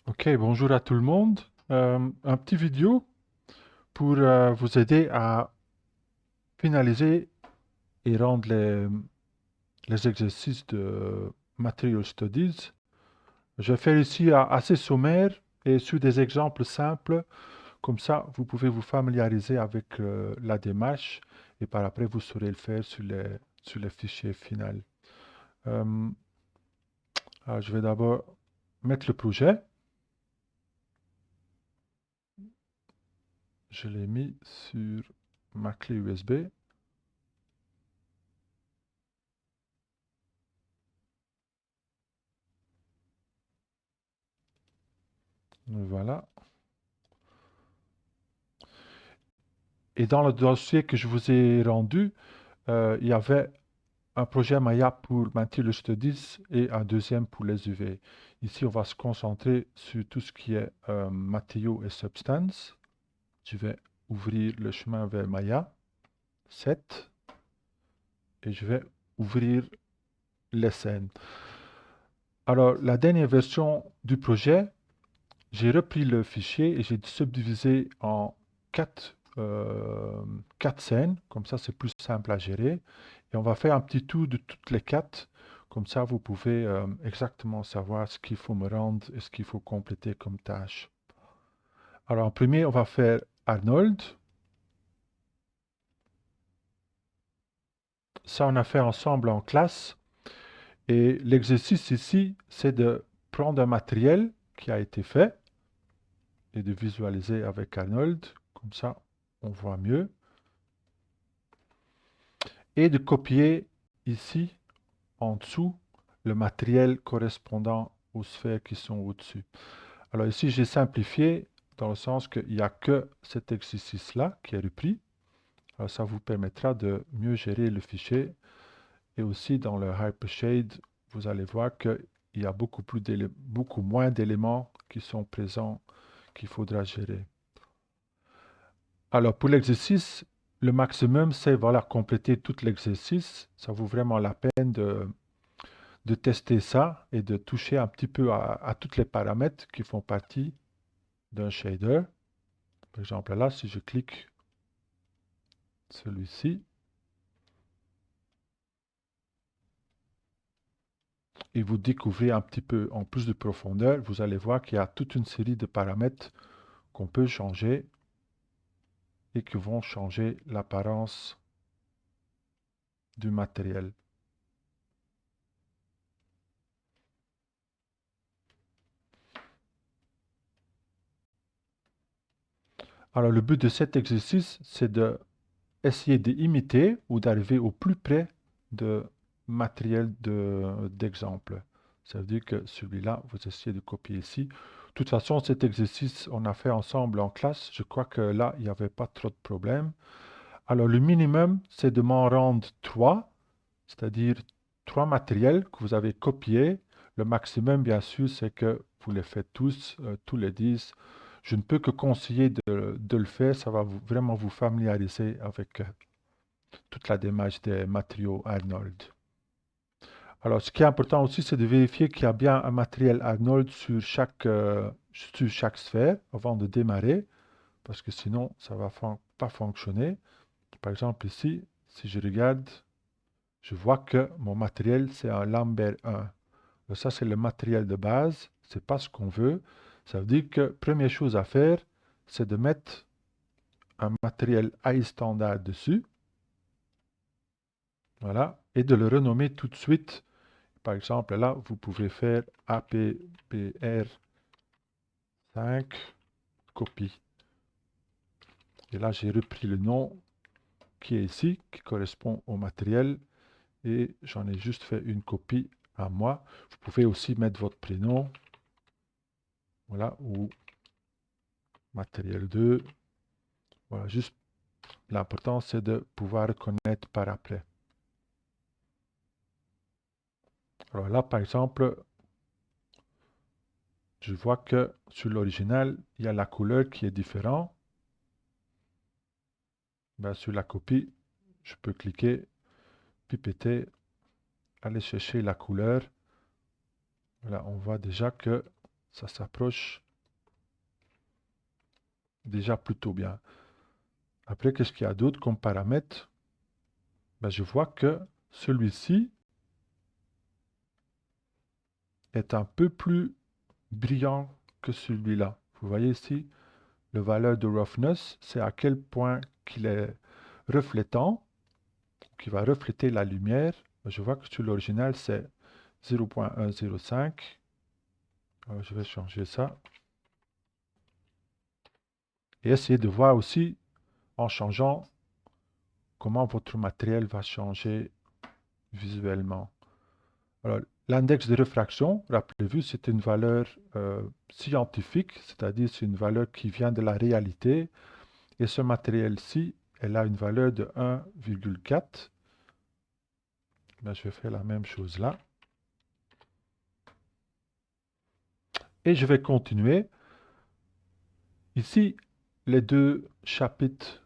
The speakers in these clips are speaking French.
Ok, bonjour à tout le monde. Un petit vidéo pour vous aider à finaliser et rendre les exercices de Material Studies. Je vais faire ici assez sommaire et sur des exemples simples. Comme ça, vous pouvez vous familiariser avec la démarche et par après, vous saurez le faire sur les fichiers finaux. Euh, alors, je vais d'abord mettre le projet. Je l'ai mis sur ma clé USB. Voilà. Et dans le dossier que je vous ai rendu, il y avait un projet Maya pour Material Studies et un deuxième pour les UV. Ici, on va se concentrer sur tout ce qui est matériaux et substances. Je vais ouvrir le chemin vers Maya 7 et je vais ouvrir les scènes. Alors, la dernière version du projet, j'ai repris le fichier et j'ai subdivisé en quatre scènes. Comme ça, c'est plus simple à gérer. Et on va faire un petit tour de toutes les quatre. Comme ça, vous pouvez exactement savoir ce qu'il faut me rendre et ce qu'il faut compléter comme tâche. Alors, en premier, on va faire Arnold. Ça, on a fait ensemble en classe. Et l'exercice ici, c'est de prendre un matériel qui a été fait et de visualiser avec Arnold. Comme ça, on voit mieux. Et de copier ici, en dessous, le matériel correspondant aux sphères qui sont au-dessus. Alors ici, j'ai simplifié dans le sens qu'il n'y a que cet exercice-là qui est repris. Alors ça vous permettra de mieux gérer le fichier. Et aussi dans le Hypershade, vous allez voir qu'il y a beaucoup moins d'éléments qui sont présents qu'il faudra gérer. Alors pour l'exercice, le maximum, c'est voilà, compléter tout l'exercice. Ça vaut vraiment la peine de tester ça et de toucher un petit peu à tous les paramètres qui font partie d'un shader. Par exemple, là, si je clique celui-ci et vous découvrez un petit peu en plus de profondeur, vous allez voir qu'il y a toute une série de paramètres qu'on peut changer et qui vont changer l'apparence du matériel. Alors, le but de cet exercice, c'est de essayer d'imiter ou d'arriver au plus près de matériel d'exemple. Ça veut dire que celui-là, vous essayez de copier ici. De toute façon, cet exercice, on a fait ensemble en classe. Je crois que là, il n'y avait pas trop de problèmes. Alors, le minimum, c'est de m'en rendre 3, c'est-à-dire 3 matériels que vous avez copiés. Le maximum, bien sûr, c'est que vous les faites tous les 10. Je ne peux que conseiller de le faire. Ça va vraiment vous familiariser avec toute la démarche des matériaux Arnold. Alors, ce qui est important aussi, c'est de vérifier qu'il y a bien un matériel Arnold sur chaque sphère avant de démarrer, parce que sinon, ça ne va pas fonctionner. Par exemple, ici, si je regarde, je vois que mon matériel, c'est un Lambert 1. Donc ça, c'est le matériel de base. C'est pas ce qu'on veut. Ça veut dire que première chose à faire, c'est de mettre un matériel AI standard dessus. Voilà. Et de le renommer tout de suite. Par exemple, là, vous pouvez faire APBR5 copie. Et là, j'ai repris le nom qui est ici, qui correspond au matériel. Et j'en ai juste fait une copie à moi. Vous pouvez aussi mettre votre prénom. Voilà, ou matériel 2. Voilà, juste l'important, c'est de pouvoir reconnaître par après. Alors là, par exemple, je vois que sur l'original, il y a la couleur qui est différente. Ben, sur la copie, je peux cliquer, pipetter, aller chercher la couleur. Voilà, on voit déjà que ça s'approche déjà plutôt bien. Après, qu'est-ce qu'il y a d'autre comme paramètre? Ben, je vois que celui-ci est un peu plus brillant que celui-là. Vous voyez ici, la valeur de roughness, c'est à quel point qu'il est reflétant, qui va refléter la lumière. Je vois que sur l'original, c'est 0.105. Alors, je vais changer ça. Et essayer de voir aussi, en changeant, comment votre matériel va changer visuellement. Alors, l'index de réfraction, rappelez-vous, c'est une valeur scientifique, c'est-à-dire c'est une valeur qui vient de la réalité. Et ce matériel-ci, elle a une valeur de 1,4. Ben, je vais faire la même chose là. Et je vais continuer. Ici, les deux chapitres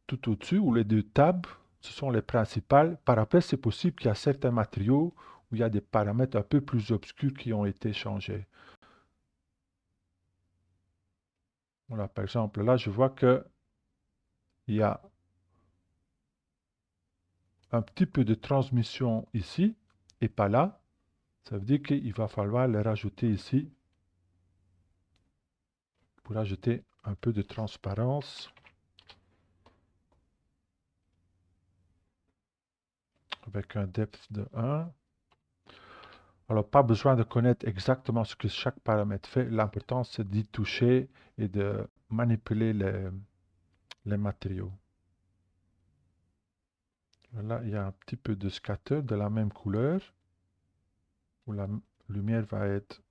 tout au-dessus, ou les deux tables, ce sont les principales. Par après, c'est possible qu'il y a certains matériaux où il y a des paramètres un peu plus obscurs qui ont été changés. Voilà, par exemple, là, je vois que il y a un petit peu de transmission ici et pas là. Ça veut dire qu'il va falloir les rajouter ici pour ajouter un peu de transparence avec un depth de 1. Alors, pas besoin de connaître exactement ce que chaque paramètre fait. L'important, c'est d'y toucher et de manipuler les matériaux. Là, il y a un petit peu de scatter de la même couleur, où la lumière va être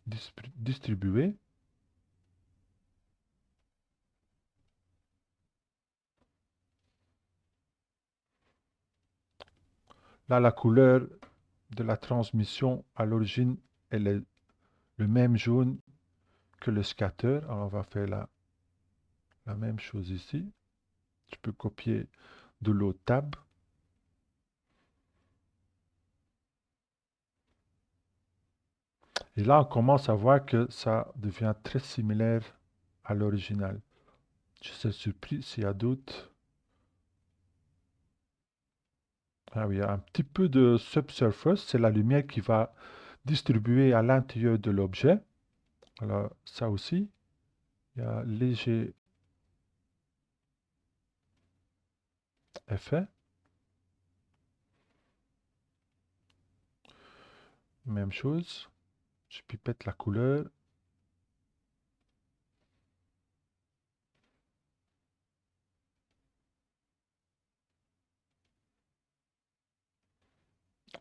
distribuée. Là, la couleur de la transmission à l'origine, elle est le même jaune que le scatter. Alors, on va faire la même chose ici. Je peux copier de l'autre tab. Et là, on commence à voir que ça devient très similaire à l'original. Je suis surpris s'il y a d'autres. Ah oui, il y a un petit peu de subsurface, c'est la lumière qui va distribuer à l'intérieur de l'objet. Alors, ça aussi, il y a un léger effet. Même chose. Je pipette la couleur.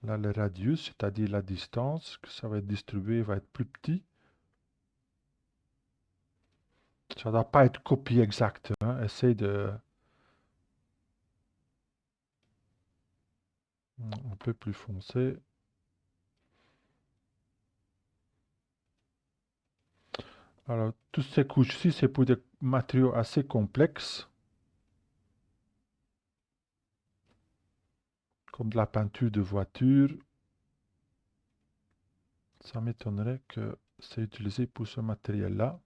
Là, le radius, c'est-à-dire la distance que ça va être distribué, va être plus petit. Ça ne doit pas être copié exact, hein. Essaye de... un peu plus foncé. Alors, toutes ces couches-ci, c'est pour des matériaux assez complexes, comme de la peinture de voiture. Ça m'étonnerait que c'est utilisé pour ce matériel-là.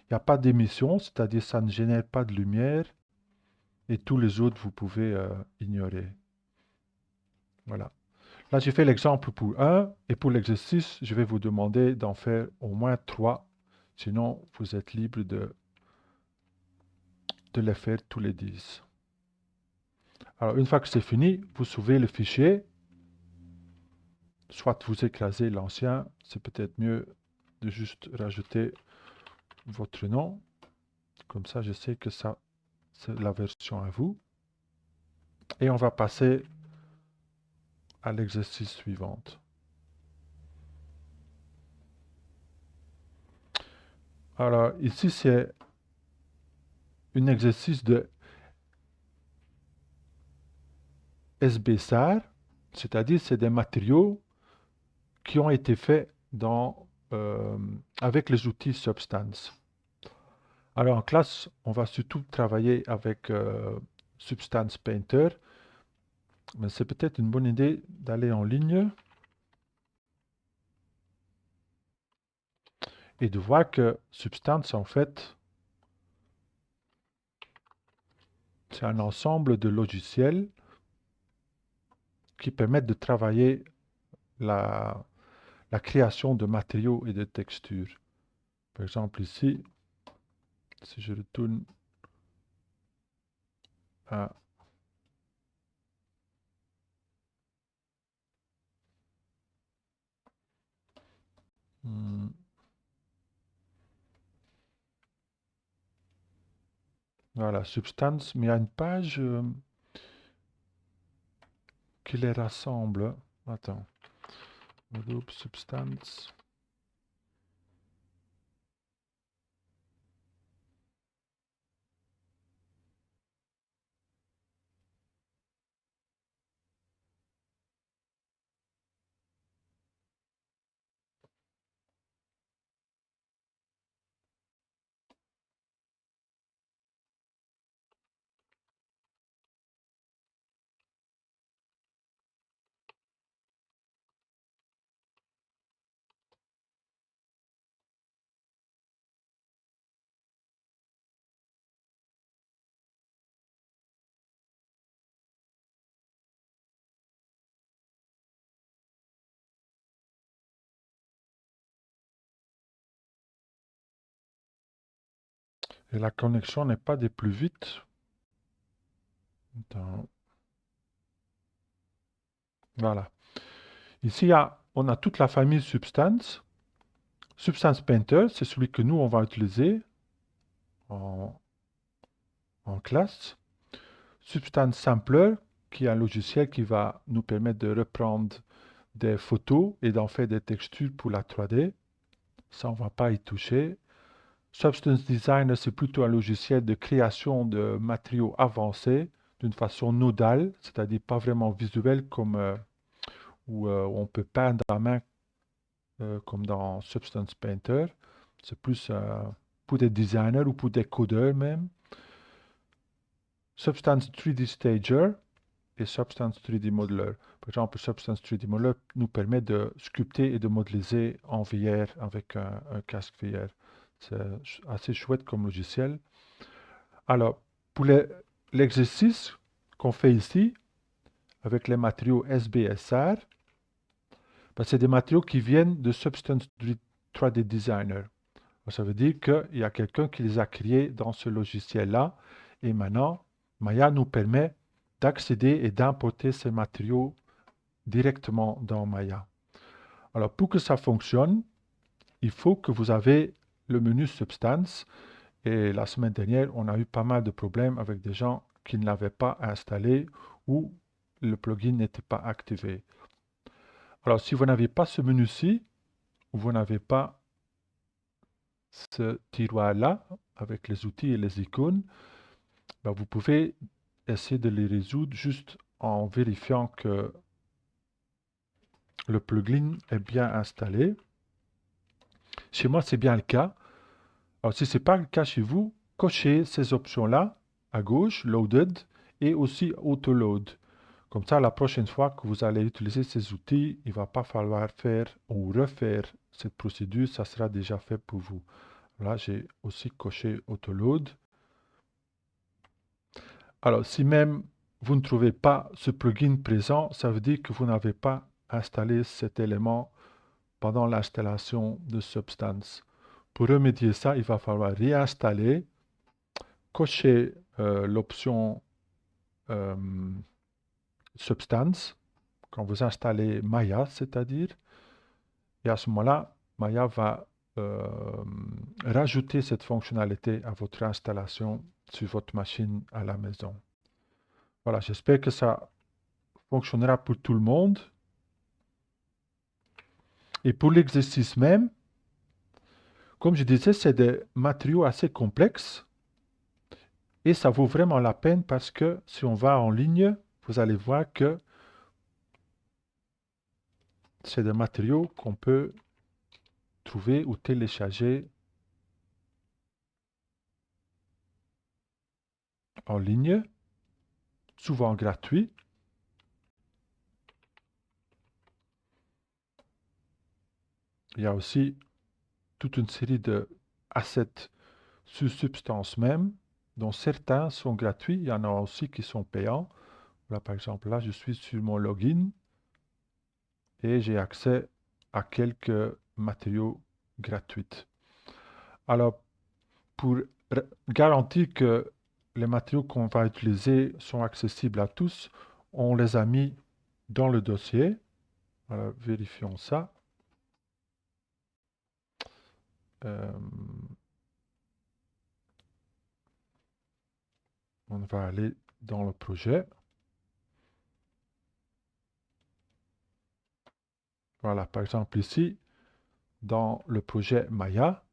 Il n'y a pas d'émission, c'est-à-dire ça ne génère pas de lumière, et tous les autres, vous pouvez ignorer. Voilà. Là, j'ai fait l'exemple pour un, et pour l'exercice, je vais vous demander d'en faire au moins 3. Sinon, vous êtes libre de les faire tous les 10. Alors, une fois que c'est fini, vous sauvez le fichier. Soit vous écrasez l'ancien, c'est peut-être mieux de juste rajouter votre nom. Comme ça, je sais que ça, c'est la version à vous. Et on va passer à l'exercice suivant. Alors, ici, c'est un exercice de SBSAR, c'est-à-dire c'est des matériaux qui ont été faits avec les outils Substance. Alors, en classe, on va surtout travailler avec Substance Painter, mais c'est peut-être une bonne idée d'aller en ligne. et de voir que Substance, en fait, c'est un ensemble de logiciels qui permettent de travailler la, la création de matériaux et de textures. Par exemple ici, si je retourne à voilà, Substance, mais il y a une page qui les rassemble. Attends, groupe Substance. Et la connexion n'est pas des plus vite. Attends. Voilà. Ici, on a toute la famille Substance. Substance Painter, c'est celui que nous, on va utiliser en, en classe. Substance Sampler, qui est un logiciel qui va nous permettre de reprendre des photos et d'en faire des textures pour la 3D. Ça, on ne va pas y toucher. Substance Designer, c'est plutôt un logiciel de création de matériaux avancés d'une façon nodale, c'est-à-dire pas vraiment visuelle comme où on peut peindre à main comme dans Substance Painter. C'est plus pour des designers ou pour des codeurs même. Substance 3D Stager et Substance 3D Modeler. Par exemple, Substance 3D Modeler nous permet de sculpter et de modéliser en VR avec un casque VR. C'est assez chouette comme logiciel. Alors, pour l'exercice qu'on fait ici, avec les matériaux SBSR, ben, c'est des matériaux qui viennent de Substance 3D Designer. Ça veut dire qu'il y a quelqu'un qui les a créés dans ce logiciel-là. Et maintenant, Maya nous permet d'accéder et d'importer ces matériaux directement dans Maya. Alors, pour que ça fonctionne, il faut que vous avez le menu Substance. Et la semaine dernière, on a eu pas mal de problèmes avec des gens qui ne l'avaient pas installé ou le plugin n'était pas activé. Alors, si vous n'avez pas ce menu-ci, ou vous n'avez pas ce tiroir-là, avec les outils et les icônes, ben, vous pouvez essayer de les résoudre juste en vérifiant que le plugin est bien installé. Chez moi, c'est bien le cas. Alors, si ce n'est pas le cas chez vous, cochez ces options-là à gauche, Loaded, et aussi Autoload. Comme ça, la prochaine fois que vous allez utiliser ces outils, il ne va pas falloir faire ou refaire cette procédure, ça sera déjà fait pour vous. Là, j'ai aussi coché Autoload. Alors, si même vous ne trouvez pas ce plugin présent, ça veut dire que vous n'avez pas installé cet élément pendant l'installation de Substance. Pour remédier ça, il va falloir réinstaller, cocher l'option euh, Substance quand vous installez Maya, c'est-à-dire, et à ce moment-là, Maya va euh, rajouter cette fonctionnalité à votre installation sur votre machine à la maison. Voilà, j'espère que ça fonctionnera pour tout le monde. Et pour l'exercice même, comme je disais, c'est des matériaux assez complexes et ça vaut vraiment la peine parce que si on va en ligne, vous allez voir que c'est des matériaux qu'on peut trouver ou télécharger en ligne, souvent gratuits. Il y a aussi toute une série de assets sur Substance même, dont certains sont gratuits, il y en a aussi qui sont payants. Là, par exemple, là, je suis sur mon login et j'ai accès à quelques matériaux gratuits. Alors, pour garantir que les matériaux qu'on va utiliser sont accessibles à tous, on les a mis dans le dossier. Alors, vérifions ça. On va aller dans le projet. Voilà, par exemple ici, dans le projet Maya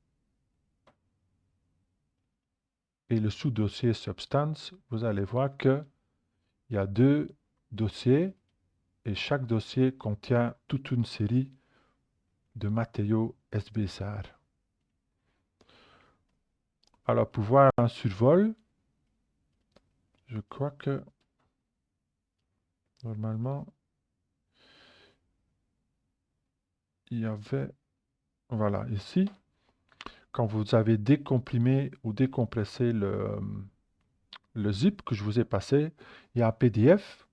et le sous-dossier Substance, vous allez voir qu'il y a deux dossiers et chaque dossier contient toute une série de matériaux SBSR. Alors, pour voir un survol, je crois que normalement, il y avait, voilà, ici, quand vous avez décomprimé ou décompressé le zip que je vous ai passé, il y a un PDF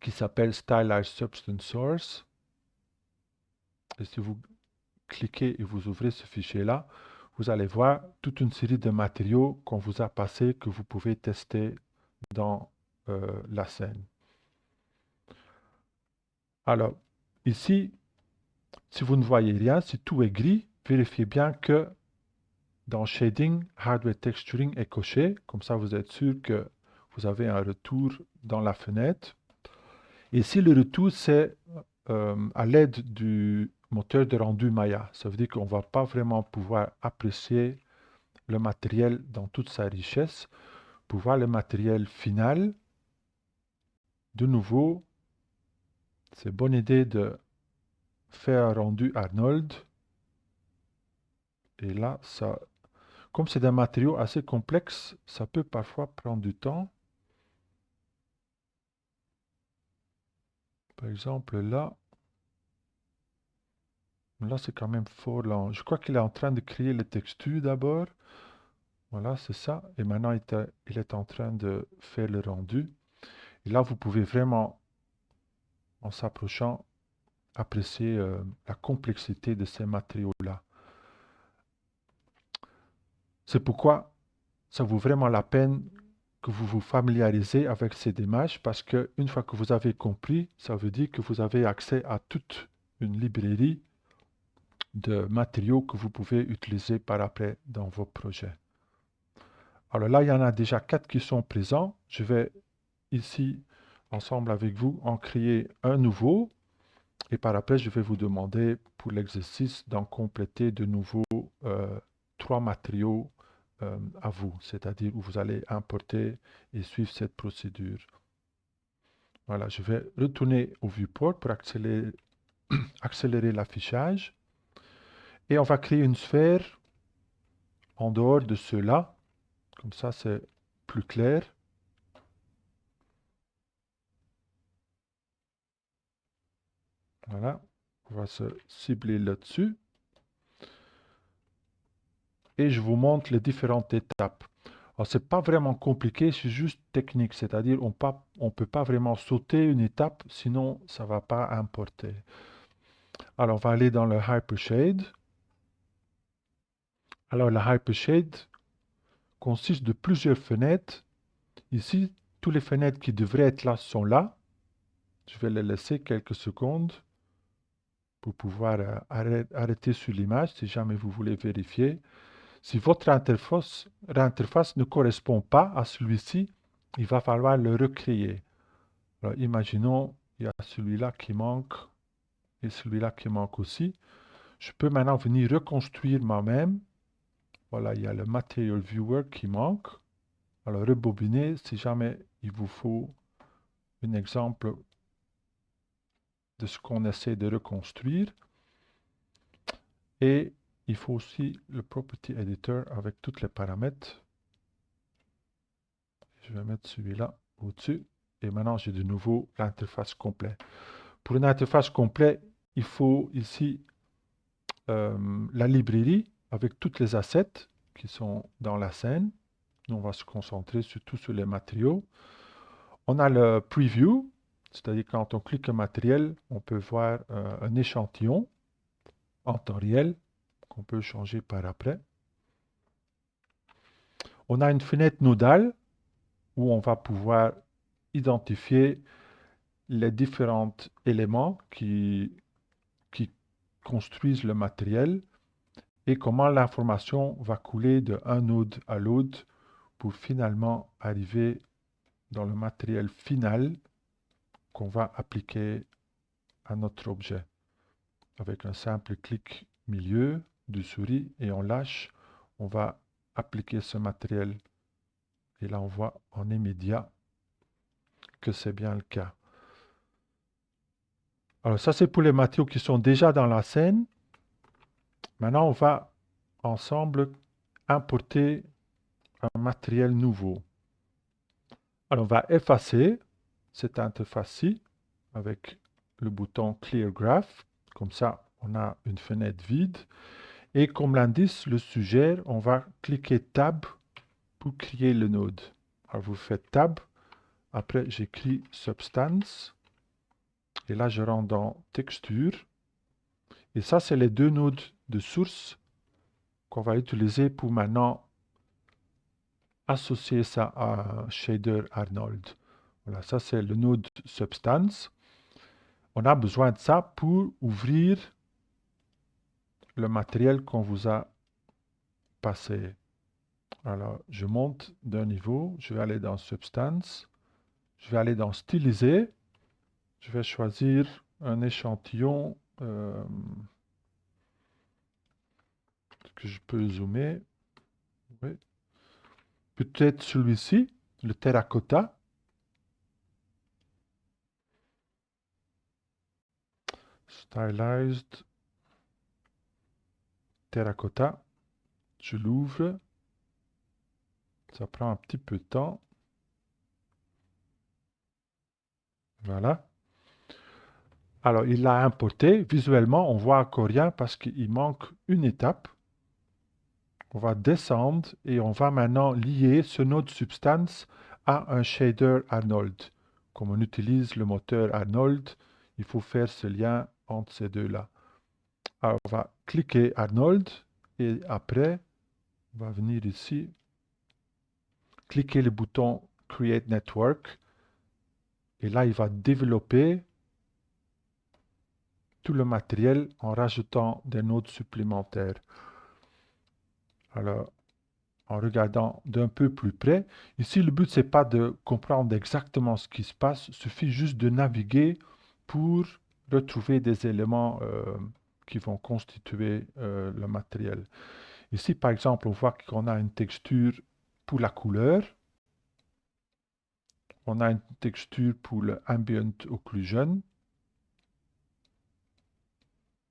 qui s'appelle Stylized Substance Source. Et si vous cliquez et vous ouvrez ce fichier-là, vous allez voir toute une série de matériaux qu'on vous a passés que vous pouvez tester dans la scène. Alors, ici, si vous ne voyez rien, si tout est gris, vérifiez bien que dans Shading, Hardware Texturing est coché. Comme ça, vous êtes sûr que vous avez un retour dans la fenêtre. Et si le retour, c'est à l'aide du moteur de rendu Maya, ça veut dire qu'on ne va pas vraiment pouvoir apprécier le matériel dans toute sa richesse. Pour voir le matériel final, de nouveau, c'est bonne idée de faire un rendu Arnold. Et là, comme c'est un matériau assez complexe, ça peut parfois prendre du temps. Par exemple, là c'est quand même fort lent. Je crois qu'il est en train de créer les textures d'abord. Voilà, c'est ça. Et maintenant, il est en train de faire le rendu. Et là, vous pouvez vraiment, en s'approchant, apprécier la complexité de ces matériaux-là. C'est pourquoi ça vaut vraiment la peine que vous vous familiarisez avec ces démarches, parce qu'une fois que vous avez compris, ça veut dire que vous avez accès à toute une librairie de matériaux que vous pouvez utiliser par après dans vos projets. Alors là, il y en a déjà 4 qui sont présents. Je vais ici, ensemble avec vous, en créer un nouveau. Et par après, je vais vous demander pour l'exercice d'en compléter de nouveau 3 matériaux à vous, c'est-à-dire où vous allez importer et suivre cette procédure. Voilà, je vais retourner au viewport pour accélérer l'affichage. Et on va créer une sphère en dehors de ceux-là. Comme ça, c'est plus clair. Voilà, on va se cibler là-dessus. Et je vous montre les différentes étapes. Alors, ce n'est pas vraiment compliqué, c'est juste technique, c'est-à-dire on ne peut pas vraiment sauter une étape, sinon ça ne va pas importer. Alors, on va aller dans le Hypershade. Alors, le Hypershade consiste de plusieurs fenêtres. Ici, toutes les fenêtres qui devraient être là sont là. Je vais les laisser quelques secondes pour pouvoir arrêter sur l'image si jamais vous voulez vérifier. Si votre interface ne correspond pas à celui-ci, il va falloir le recréer. Alors, imaginons, il y a celui-là qui manque et celui-là qui manque aussi. Je peux maintenant venir reconstruire moi-même. Voilà, il y a le Material Viewer qui manque. Alors, rebobiner si jamais il vous faut un exemple de ce qu'on essaie de reconstruire. Et il faut aussi le Property Editor avec tous les paramètres. Je vais mettre celui-là au-dessus. Et maintenant, j'ai de nouveau l'interface complète. Pour une interface complète, il faut ici la librairie. avec toutes les assets qui sont dans la scène. Nous, on va se concentrer surtout sur les matériaux. On a le preview, c'est-à-dire quand on clique un matériel, on peut voir un échantillon en temps réel qu'on peut changer par après. On a une fenêtre nodale où on va pouvoir identifier les différents éléments qui construisent le matériel et comment l'information va couler de un node à l'autre pour finalement arriver dans le matériel final qu'on va appliquer à notre objet. Avec un simple clic milieu du souris et on lâche, on va appliquer ce matériel. Et là, on voit en immédiat que c'est bien le cas. Alors ça, c'est pour les matériaux qui sont déjà dans la scène. Maintenant, on va ensemble importer un matériel nouveau. Alors, on va effacer cette interface-ci avec le bouton Clear Graph. Comme ça, on a une fenêtre vide. Et comme l'indice le suggère, on va cliquer Tab pour créer le node. Alors, vous faites Tab. Après, j'écris Substance. Et là, je rentre dans Texture. Et ça, c'est les deux nodes de source qu'on va utiliser pour maintenant associer ça à un shader Arnold. Voilà, ça c'est le node Substance. On a besoin de ça pour ouvrir le matériel qu'on vous a passé. Alors, je monte d'un niveau, je vais aller dans Substance, je vais aller dans Styliser, je vais choisir un échantillon que je peux zoomer. Oui. Peut-être celui-ci, le terracotta. Stylized terracotta. Je l'ouvre. Ça prend un petit peu de temps. Voilà. Alors, il l'a importé. Visuellement, on voit encore rien parce qu'il manque une étape. On va descendre et on va maintenant lier ce node Substance à un shader Arnold. Comme on utilise le moteur Arnold, il faut faire ce lien entre ces deux-là. Alors, on va cliquer Arnold et après, on va venir ici, cliquer le bouton Create Network et là, il va développer tout le matériel en rajoutant des nodes supplémentaires. Alors, en regardant d'un peu plus près, ici, le but, c'est pas de comprendre exactement ce qui se passe, il suffit juste de naviguer pour retrouver des éléments qui vont constituer le matériel. Ici, par exemple, on voit qu'on a une texture pour la couleur, on a une texture pour le Ambient Occlusion.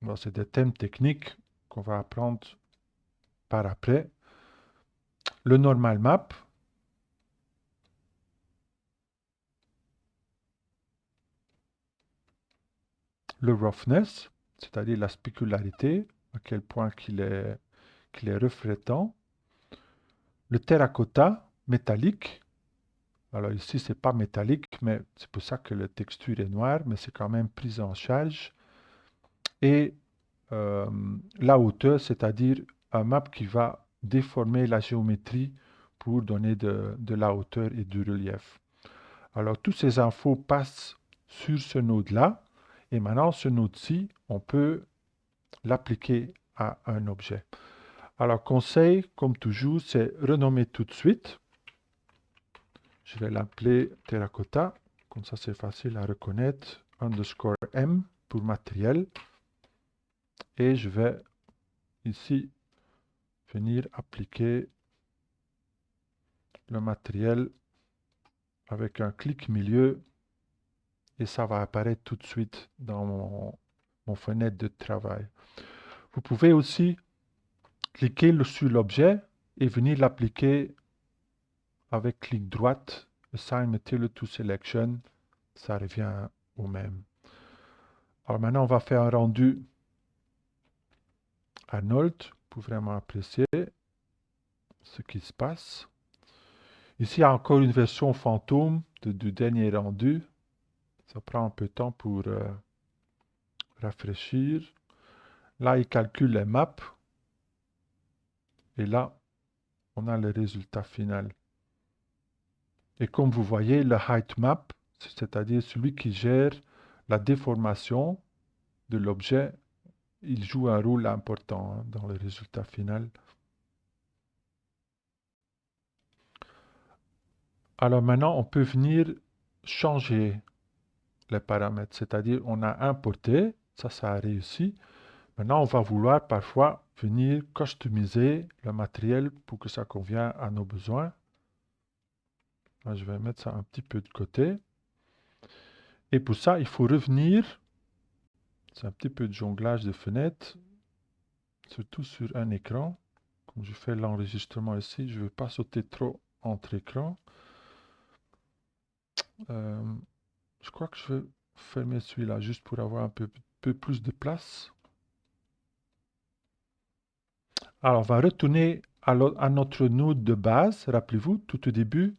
Bon, c'est des thèmes techniques qu'on va apprendre par après. Le normal map. Le roughness, c'est-à-dire la spécularité, à quel point qu'il est reflétant. Le terracotta métallique. Alors ici, c'est pas métallique, mais c'est pour ça que la texture est noire, mais c'est quand même pris en charge. Et la hauteur, c'est-à-dire un map qui va déformer la géométrie pour donner de la hauteur et du relief. Alors, toutes ces infos passent sur ce node-là. Et maintenant, ce node-ci, on peut l'appliquer à un objet. Alors, conseil, comme toujours, c'est renommer tout de suite. Je vais l'appeler terracotta. Comme ça, c'est facile à reconnaître. Underscore M pour matériel. Et je vais ici venir appliquer le matériel avec un clic milieu et ça va apparaître tout de suite dans mon fenêtre de travail. Vous pouvez aussi cliquer sur l'objet et venir l'appliquer avec clic droite, Assign Material to Selection, ça revient au même. Alors maintenant, on va faire un rendu Arnold. pour vraiment apprécier ce qui se passe. Ici, il y a encore une version fantôme du dernier rendu. Ça prend un peu de temps pour rafraîchir. Là, il calcule les maps. Et là, on a le résultat final. Et comme vous voyez, le height map, c'est-à-dire celui qui gère la déformation de l'objet, il joue un rôle important dans le résultat final. Alors maintenant, on peut venir changer les paramètres, c'est-à-dire on a importé, ça a réussi. Maintenant, on va vouloir parfois venir customiser le matériel pour que ça convienne à nos besoins. Là, je vais mettre ça un petit peu de côté. Et pour ça, il faut revenir. C'est un petit peu de jonglage de fenêtres, surtout sur un écran. Comme je fais l'enregistrement ici, je ne veux pas sauter trop entre écrans. Je crois que je vais fermer celui-là juste pour avoir un peu plus de place. Alors, on va retourner à notre node de base. Rappelez-vous, tout au début,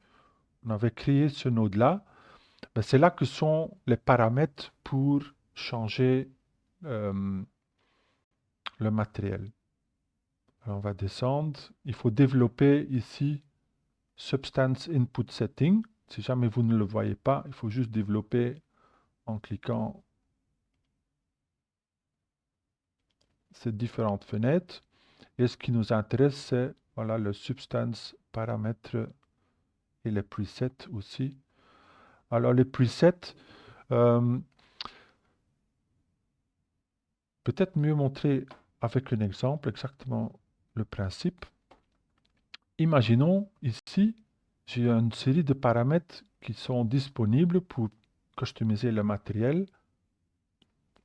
on avait créé ce node-là. Ben, c'est là que sont les paramètres pour changer le matériel. Alors, on va descendre. Il faut développer ici Substance Input Setting. Si jamais vous ne le voyez pas, il faut juste développer en cliquant ces différentes fenêtres. Et ce qui nous intéresse, c'est voilà, le Substance paramètre et les presets aussi. Alors les presets, peut-être mieux montrer avec un exemple exactement le principe. Imaginons ici, j'ai une série de paramètres qui sont disponibles pour customiser le matériel.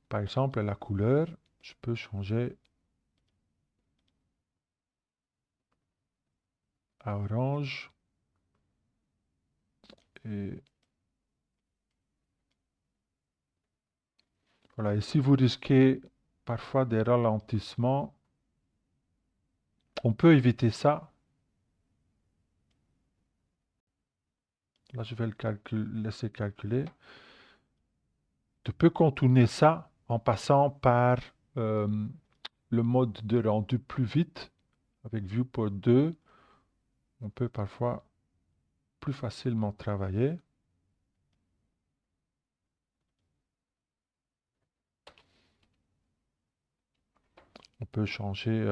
Par exemple, la couleur, je peux changer à orange. Et voilà, et si vous risquez parfois des ralentissements, on peut éviter ça. Là, je vais laisser calculer. Tu peux contourner ça en passant par le mode de rendu plus vite. Avec Viewport 2, on peut parfois plus facilement travailler. On peut changer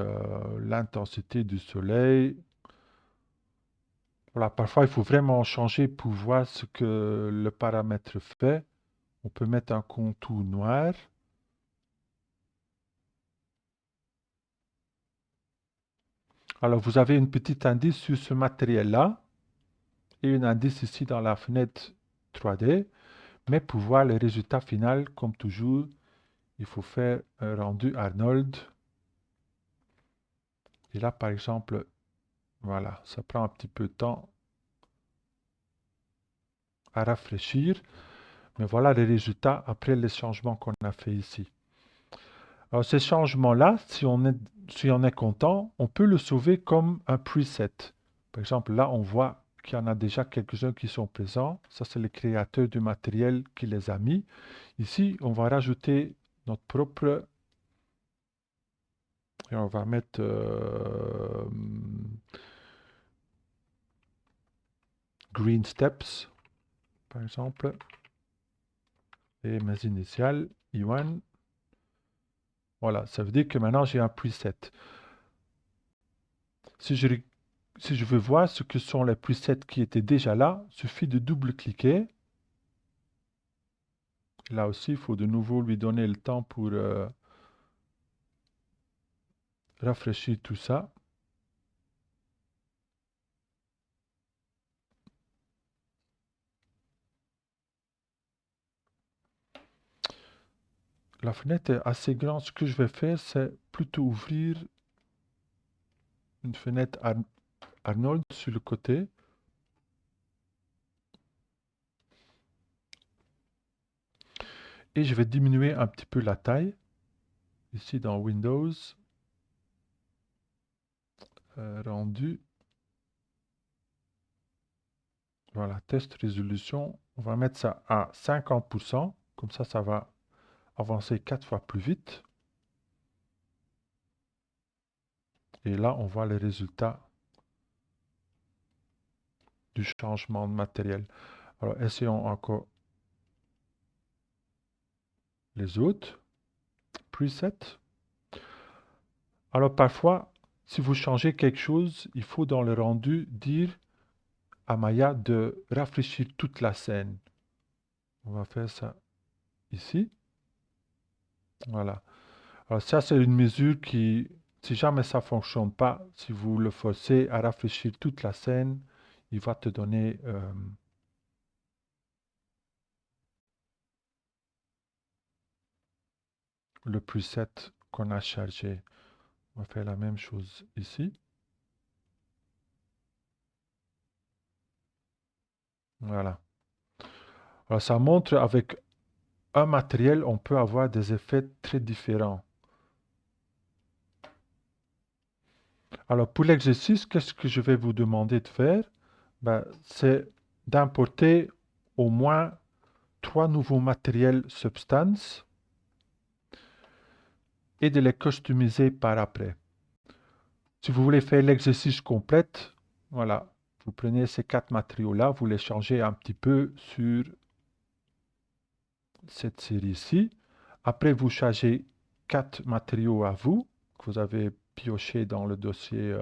l'intensité du soleil. Voilà, parfois, il faut vraiment changer pour voir ce que le paramètre fait. On peut mettre un contour noir. Alors, vous avez une petite indice sur ce matériel-là et une indice ici dans la fenêtre 3D. Mais pour voir le résultat final, comme toujours, il faut faire un rendu Arnold. Et là, par exemple, voilà, ça prend un petit peu de temps à rafraîchir. Mais voilà les résultats après les changements qu'on a fait ici. Alors, ces changements-là, si on est content, on peut le sauver comme un preset. Par exemple, là, on voit qu'il y en a déjà quelques-uns qui sont présents. Ça, c'est le créateur du matériel qui les a mis. Ici, on va rajouter notre propre. Et on va mettre Green Steps, par exemple. Et mes initiales, Iwan. Voilà, ça veut dire que maintenant j'ai un preset. Si je veux voir ce que sont les presets qui étaient déjà là, il suffit de double-cliquer. Là aussi, il faut de nouveau lui donner le temps pour rafraîchir tout ça. La fenêtre est assez grande. Ce que je vais faire, c'est plutôt ouvrir une fenêtre Arnold sur le côté. Et je vais diminuer un petit peu la taille. Ici dans Windows. rendu. Voilà, test résolution. On va mettre ça à 50%. Comme ça va avancer 4 fois plus vite. Et là, on voit les résultats du changement de matériel. Alors, essayons encore les autres presets. Alors, parfois, si vous changez quelque chose, il faut dans le rendu dire à Maya de rafraîchir toute la scène. On va faire ça ici. Voilà. Alors, ça, c'est une mesure qui, si jamais ça ne fonctionne pas, si vous le forcez à rafraîchir toute la scène, il va te donner le preset qu'on a chargé. On va faire la même chose ici. Voilà. Alors, ça montre avec un matériel, on peut avoir des effets très différents. Alors, pour l'exercice, qu'est-ce que je vais vous demander de faire? Ben, c'est d'importer au moins 3 nouveaux matériels Substance et de les customiser par après. Si vous voulez faire l'exercice complet, voilà, vous prenez ces 4 matériaux-là, vous les changez un petit peu sur cette série-ci. Après, vous chargez 4 matériaux à vous, que vous avez pioché dans le dossier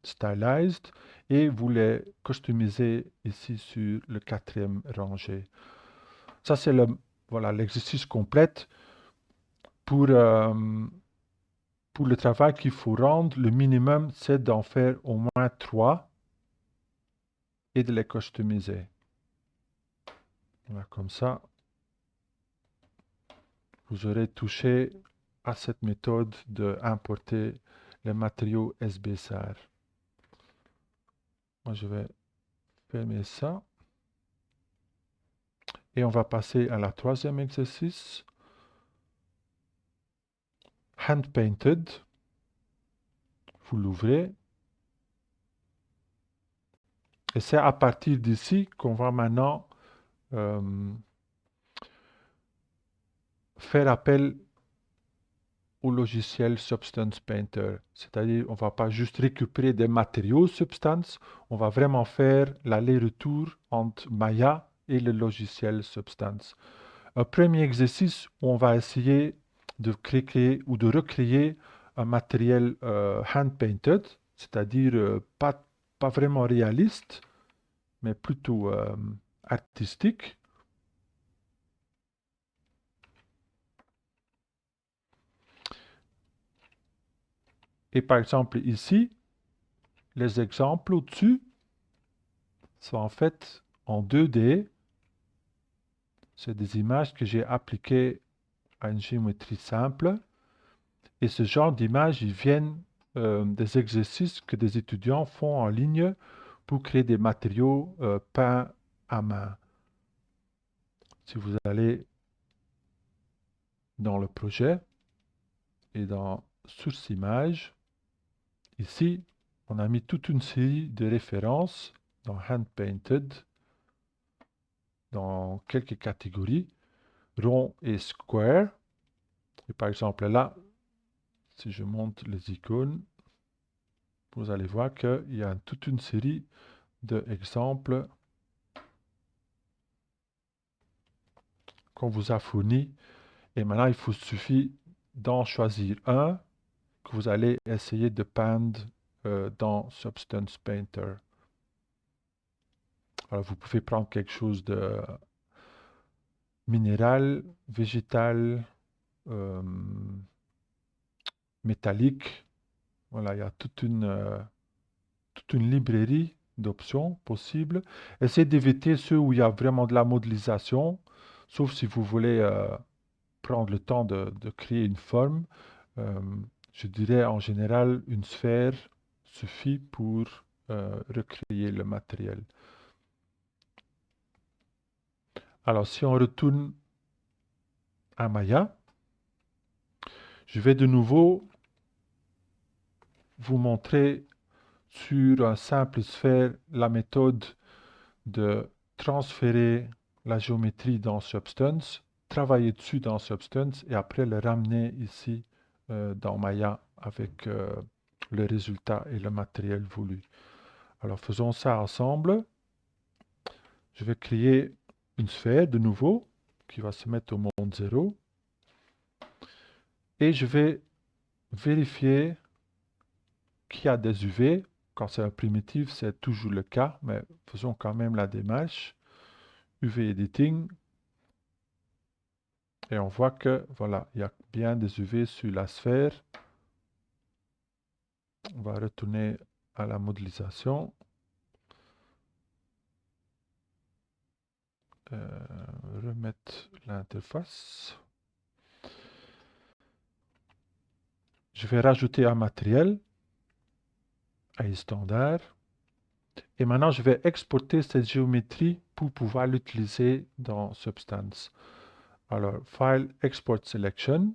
Stylized, et vous les customisez ici sur le 4e rangée. Ça, c'est voilà, l'exercice complet. Pour le travail qu'il faut rendre, le minimum, c'est d'en faire au moins 3 et de les customiser. Voilà, comme ça, vous aurez touché à cette méthode d'importer les matériaux SBSAR. Moi, je vais fermer ça. Et on va passer à la 3e exercice. Hand Painted. Vous l'ouvrez. Et c'est à partir d'ici qu'on va maintenant faire appel au logiciel Substance Painter. C'est-à-dire, on ne va pas juste récupérer des matériaux Substance, on va vraiment faire l'aller-retour entre Maya et le logiciel Substance. Un premier exercice où on va essayer de créer ou de recréer un matériel hand-painted, c'est-à-dire pas vraiment réaliste, mais plutôt artistique. Et par exemple ici, les exemples au-dessus sont en fait en 2D. C'est des images que j'ai appliquées à une géométrie simple. Et ce genre d'images, ils viennent des exercices que des étudiants font en ligne pour créer des matériaux peints à main. Si vous allez dans le projet et dans Source Images, ici, on a mis toute une série de références dans Hand Painted, dans quelques catégories, rond et square. Et par exemple là, si je monte les icônes, vous allez voir qu'il y a toute une série d'exemples qu'on vous a fournis. Et maintenant, il suffit d'en choisir un que vous allez essayer de peindre dans Substance Painter. Alors, vous pouvez prendre quelque chose de minéral, végétal, euh, métallique. Voilà, il y a toute une librairie d'options possibles. Essayez d'éviter ceux où il y a vraiment de la modélisation, sauf si vous voulez prendre le temps de créer une forme. Euh, je dirais en général, une sphère suffit pour recréer le matériel. Alors, si on retourne à Maya, je vais de nouveau vous montrer sur un simple sphère la méthode de transférer la géométrie dans Substance, travailler dessus dans Substance et après le ramener ici dans Maya avec le résultat et le matériel voulu. Alors faisons ça ensemble. Je vais créer une sphère de nouveau qui va se mettre au monde 0 et je vais vérifier qu'il y a des UV. Quand c'est un primitif, c'est toujours le cas, mais faisons quand même la démarche. UV Editing. Et on voit que, voilà, il y a bien des UV sur la sphère. On va retourner à la modélisation. Remettre l'interface. Je vais rajouter un matériel, AI standard. Et maintenant, je vais exporter cette géométrie pour pouvoir l'utiliser dans Substance. Alors, File, Export Selection,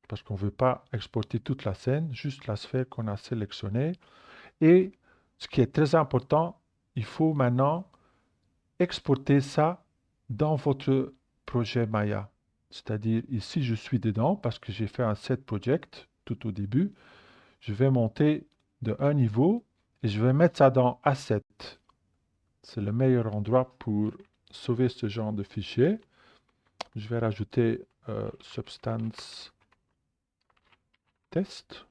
parce qu'on ne veut pas exporter toute la scène, juste la sphère qu'on a sélectionnée. Et ce qui est très important, il faut maintenant exporter ça dans votre projet Maya. C'est-à-dire, ici, je suis dedans parce que j'ai fait un set project tout au début. Je vais monter de un niveau et je vais mettre ça dans Asset. C'est le meilleur endroit pour sauver ce genre de fichier. Je vais rajouter Substance Test.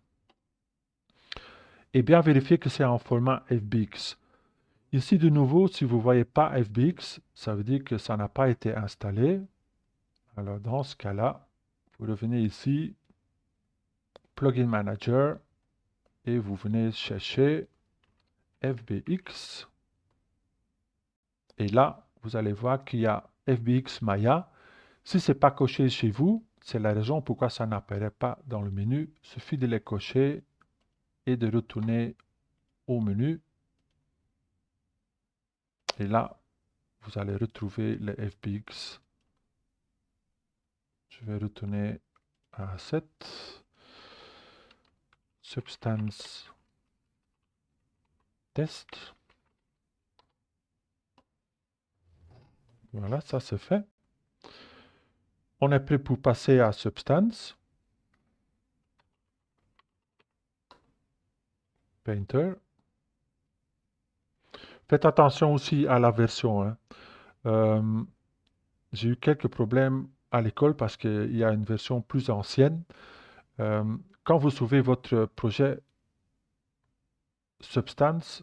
Et bien vérifier que c'est en format FBX. Ici, de nouveau, si vous ne voyez pas FBX, ça veut dire que ça n'a pas été installé. Alors, dans ce cas-là, vous revenez ici, Plugin Manager, et vous venez chercher FBX. Et là, vous allez voir qu'il y a FBX Maya. Si ce n'est pas coché chez vous, c'est la raison pourquoi ça n'apparaît pas dans le menu. Il suffit de les cocher et de retourner au menu. Et là, vous allez retrouver le FBX. Je vais retourner à Asset. Substance Test. Voilà, ça c'est fait. On est prêt pour passer à Substance. Painter. Faites attention aussi à la version, hein. J'ai eu quelques problèmes à l'école parce qu'il y a une version plus ancienne. Quand vous sauvez votre projet Substance,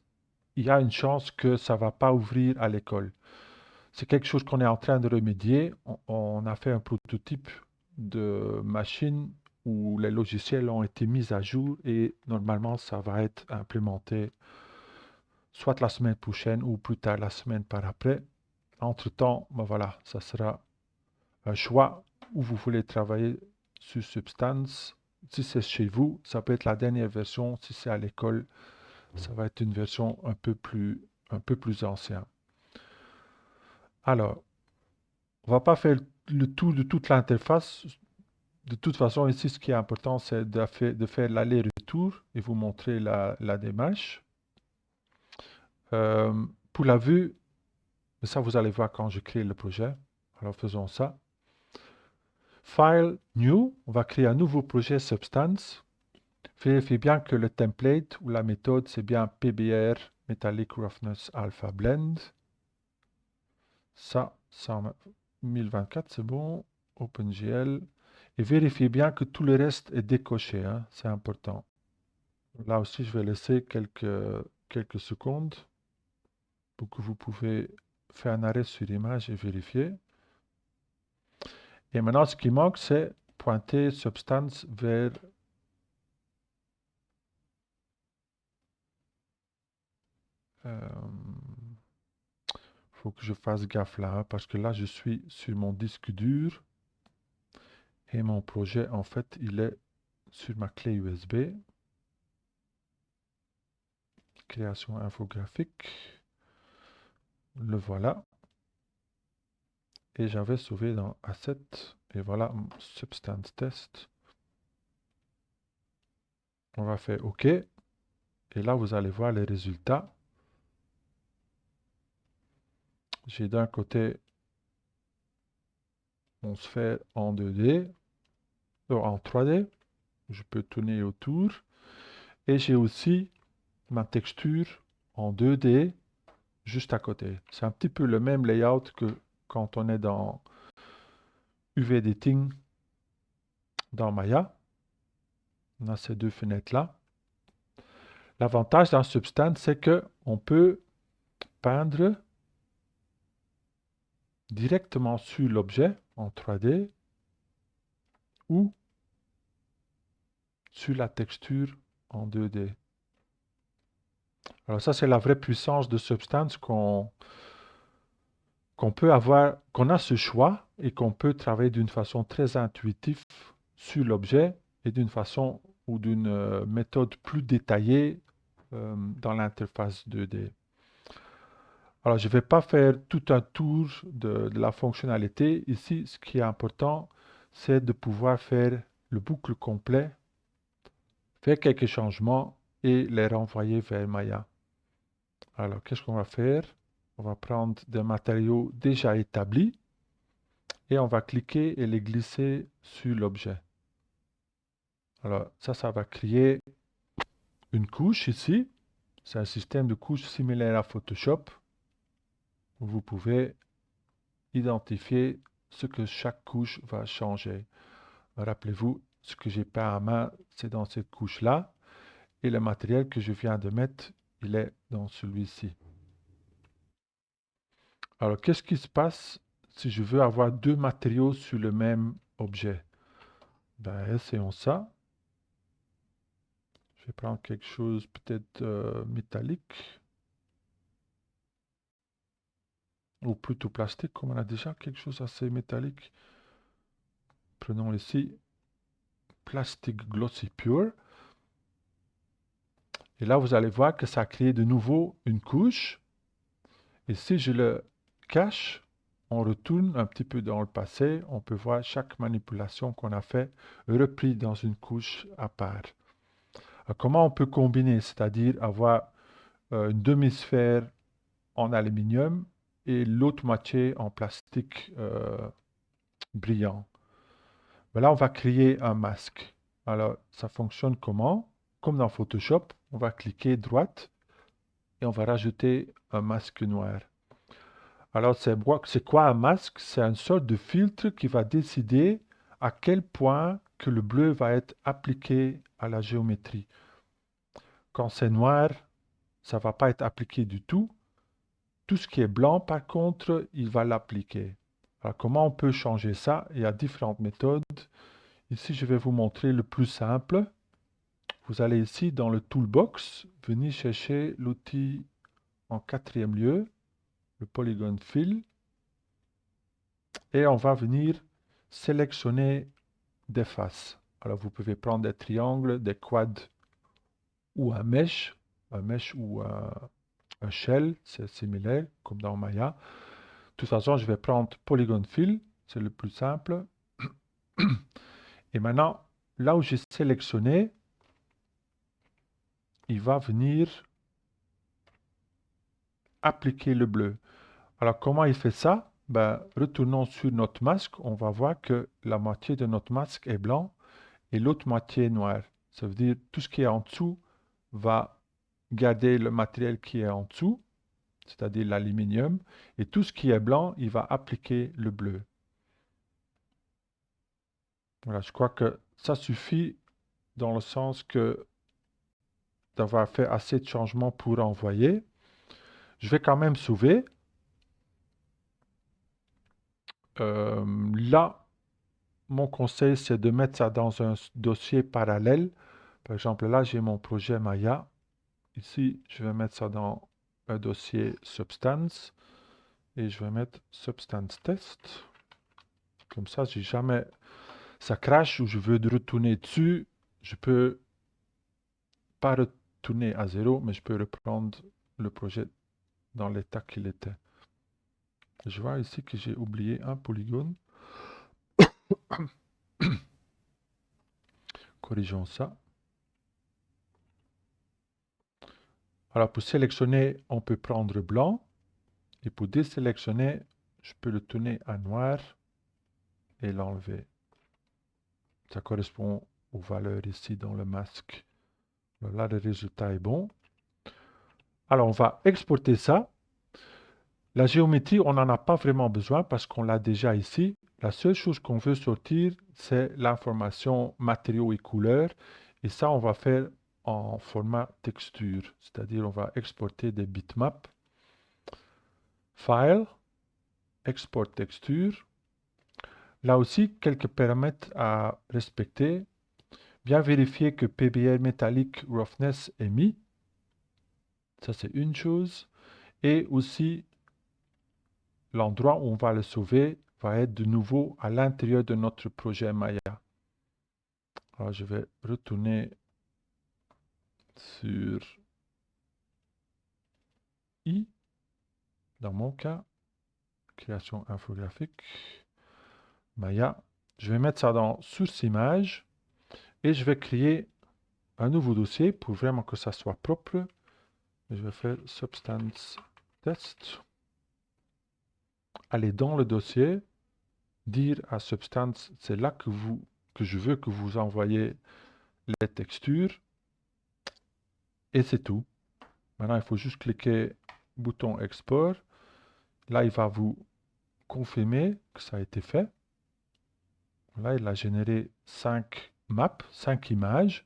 il y a une chance que ça ne va pas ouvrir à l'école. C'est quelque chose qu'on est en train de remédier. On a fait un prototype de machine où les logiciels ont été mis à jour et normalement ça va être implémenté soit la semaine prochaine ou plus tard la semaine par après. Entre-temps, ben voilà, ça sera un choix où vous voulez travailler sur Substance. Si c'est chez vous, ça peut être la dernière version. Si c'est à l'école, ça va être une version un peu plus ancienne. Alors, on ne va pas faire le tour de toute l'interface. De toute façon, ici, ce qui est important, c'est de faire l'aller-retour et vous montrer la démarche. Pour la vue, ça, vous allez voir quand je crée le projet. Alors, faisons ça. File, New, on va créer un nouveau projet Substance. Vérifiez bien que le template ou la méthode, c'est bien PBR, Metallic Roughness Alpha Blend. Ça, 1024, c'est bon. OpenGL. Et vérifiez bien que tout le reste est décoché, hein, c'est important. Là aussi, je vais laisser quelques secondes pour que vous pouvez faire un arrêt sur image et vérifier. Et maintenant, ce qui manque, c'est pointer Substance vers faut que je fasse gaffe là, hein, parce que là, je suis sur mon disque dur et mon projet, en fait, il est sur ma clé USB. Création infographique. Le voilà. Et j'avais sauvé dans Asset. Et voilà, Substance Test. On va faire OK. Et là, vous allez voir les résultats. J'ai d'un côté mon sphère en 2D, en 3D. Je peux tourner autour. Et j'ai aussi ma texture en 2D juste à côté. C'est un petit peu le même layout que quand on est dans UV Editing dans Maya. On a ces deux fenêtres-là. L'avantage d'un Substance, c'est que on peut peindre directement sur l'objet en 3D ou sur la texture en 2D. Alors ça, c'est la vraie puissance de Substance qu'on peut avoir, qu'on a ce choix et qu'on peut travailler d'une façon très intuitive sur l'objet et d'une façon ou d'une méthode plus détaillée dans l'interface 2D. Alors, je ne vais pas faire tout un tour de la fonctionnalité. Ici, ce qui est important, c'est de pouvoir faire le boucle complet, faire quelques changements et les renvoyer vers Maya. Alors, qu'est-ce qu'on va faire? On va prendre des matériaux déjà établis et on va cliquer et les glisser sur l'objet. Alors, ça va créer une couche ici. C'est un système de couches similaire à Photoshop où vous pouvez identifier ce que chaque couche va changer. Rappelez-vous, ce que j'ai peint à main, c'est dans cette couche-là. Et le matériel que je viens de mettre, il est dans celui-ci. Alors, qu'est-ce qui se passe si je veux avoir deux matériaux sur le même objet? Ben, essayons ça. Je vais prendre quelque chose peut-être métallique. Ou plutôt plastique, comme on a déjà quelque chose assez métallique. Prenons ici Plastic Glossy Pure. Et là, vous allez voir que ça a créé de nouveau une couche. Et si je le cache, on retourne un petit peu dans le passé, on peut voir chaque manipulation qu'on a fait repris dans une couche à part. Alors, comment on peut combiner, c'est-à-dire avoir une demi-sphère en aluminium et l'autre moitié en plastique brillant? Ben là, on va créer un masque. Alors, ça fonctionne comment? Comme dans Photoshop, on va cliquer droite et on va rajouter un masque noir. Alors, c'est quoi un masque? C'est une sorte de filtre qui va décider à quel point que le bleu va être appliqué à la géométrie. Quand c'est noir, ça ne va pas être appliqué du tout. Tout ce qui est blanc, par contre, il va l'appliquer. Alors, comment on peut changer ça? Il y a différentes méthodes. Ici, je vais vous montrer le plus simple. Vous allez ici dans le Toolbox, venir chercher l'outil en quatrième lieu, le Polygon Fill, et on va venir sélectionner des faces. Alors vous pouvez prendre des triangles, des quads ou un mesh ou un shell, c'est similaire comme dans Maya. De toute façon, je vais prendre Polygon Fill, c'est le plus simple. Et maintenant, là où j'ai sélectionné, il va venir appliquer le bleu. Alors comment il fait ça? Ben, retournons sur notre masque, on va voir que la moitié de notre masque est blanc et l'autre moitié est noire. Ça veut dire tout ce qui est en dessous va garder le matériel qui est en dessous, c'est-à-dire l'aluminium, et tout ce qui est blanc, il va appliquer le bleu. Voilà, je crois que ça suffit dans le sens que d'avoir fait assez de changements pour envoyer. Je vais quand même sauver. Là, mon conseil, c'est de mettre ça dans un dossier parallèle. Par exemple, là, j'ai mon projet Maya. Ici, je vais mettre ça dans un dossier Substance. Et je vais mettre Substance Test. Comme ça, si jamais ça crache ou je veux retourner dessus, je peux pas retourner à zéro, mais je peux reprendre le projet dans l'état qu'il était. Je vois ici que j'ai oublié un polygone. Corrigeons ça. Alors pour sélectionner, on peut prendre blanc. Et pour désélectionner, je peux le tourner à noir et l'enlever. Ça correspond aux valeurs ici dans le masque. Là, le résultat est bon. Alors, on va exporter ça. La géométrie, on n'en a pas vraiment besoin parce qu'on l'a déjà ici. La seule chose qu'on veut sortir, c'est l'information matériaux et couleurs. Et ça, on va faire en format texture. C'est-à-dire, on va exporter des bitmaps. File, export texture. Là aussi, quelques paramètres à respecter. Bien vérifier que PBR Metallic Roughness est mis. Ça, c'est une chose. Et aussi, l'endroit où on va le sauver va être de nouveau à l'intérieur de notre projet Maya. Alors, je vais retourner sur I, dans mon cas, création infographique, Maya. Je vais mettre ça dans Source Image et je vais créer un nouveau dossier pour vraiment que ça soit propre. Je vais faire Substance Test. Aller dans le dossier, dire à Substance, c'est là que je veux que vous envoyez les textures. Et c'est tout. Maintenant, il faut juste cliquer bouton export. Là, il va vous confirmer que ça a été fait. Là, il a généré 5 maps, 5 images.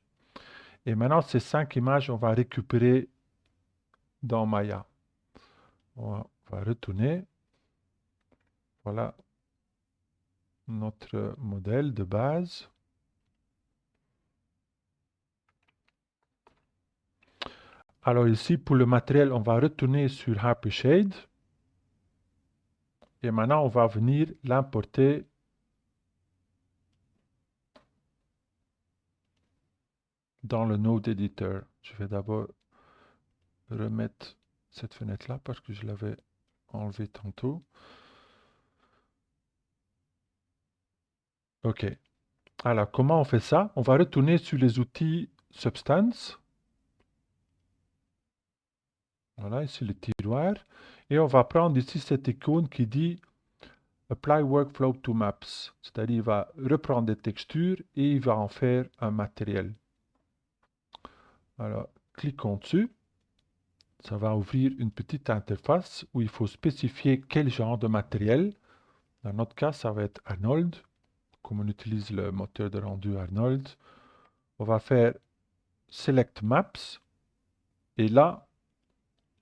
Et maintenant, ces 5 images, on va récupérer dans Maya. On va retourner. Voilà notre modèle de base. Alors ici, pour le matériel, on va retourner sur Hypershade. Et maintenant, on va venir l'importer dans le Node Editor. Je vais d'abord remettre cette fenêtre-là parce que je l'avais enlevée tantôt. OK. Alors, comment on fait ça? On va retourner sur les outils Substance. Voilà, ici le tiroir. Et on va prendre ici cette icône qui dit Apply Workflow to Maps. C'est-à-dire, il va reprendre des textures et il va en faire un matériel. Alors, cliquons dessus. Ça va ouvrir une petite interface où il faut spécifier quel genre de matériel. Dans notre cas, ça va être Arnold. Comme on utilise le moteur de rendu Arnold, on va faire Select Maps. Et là,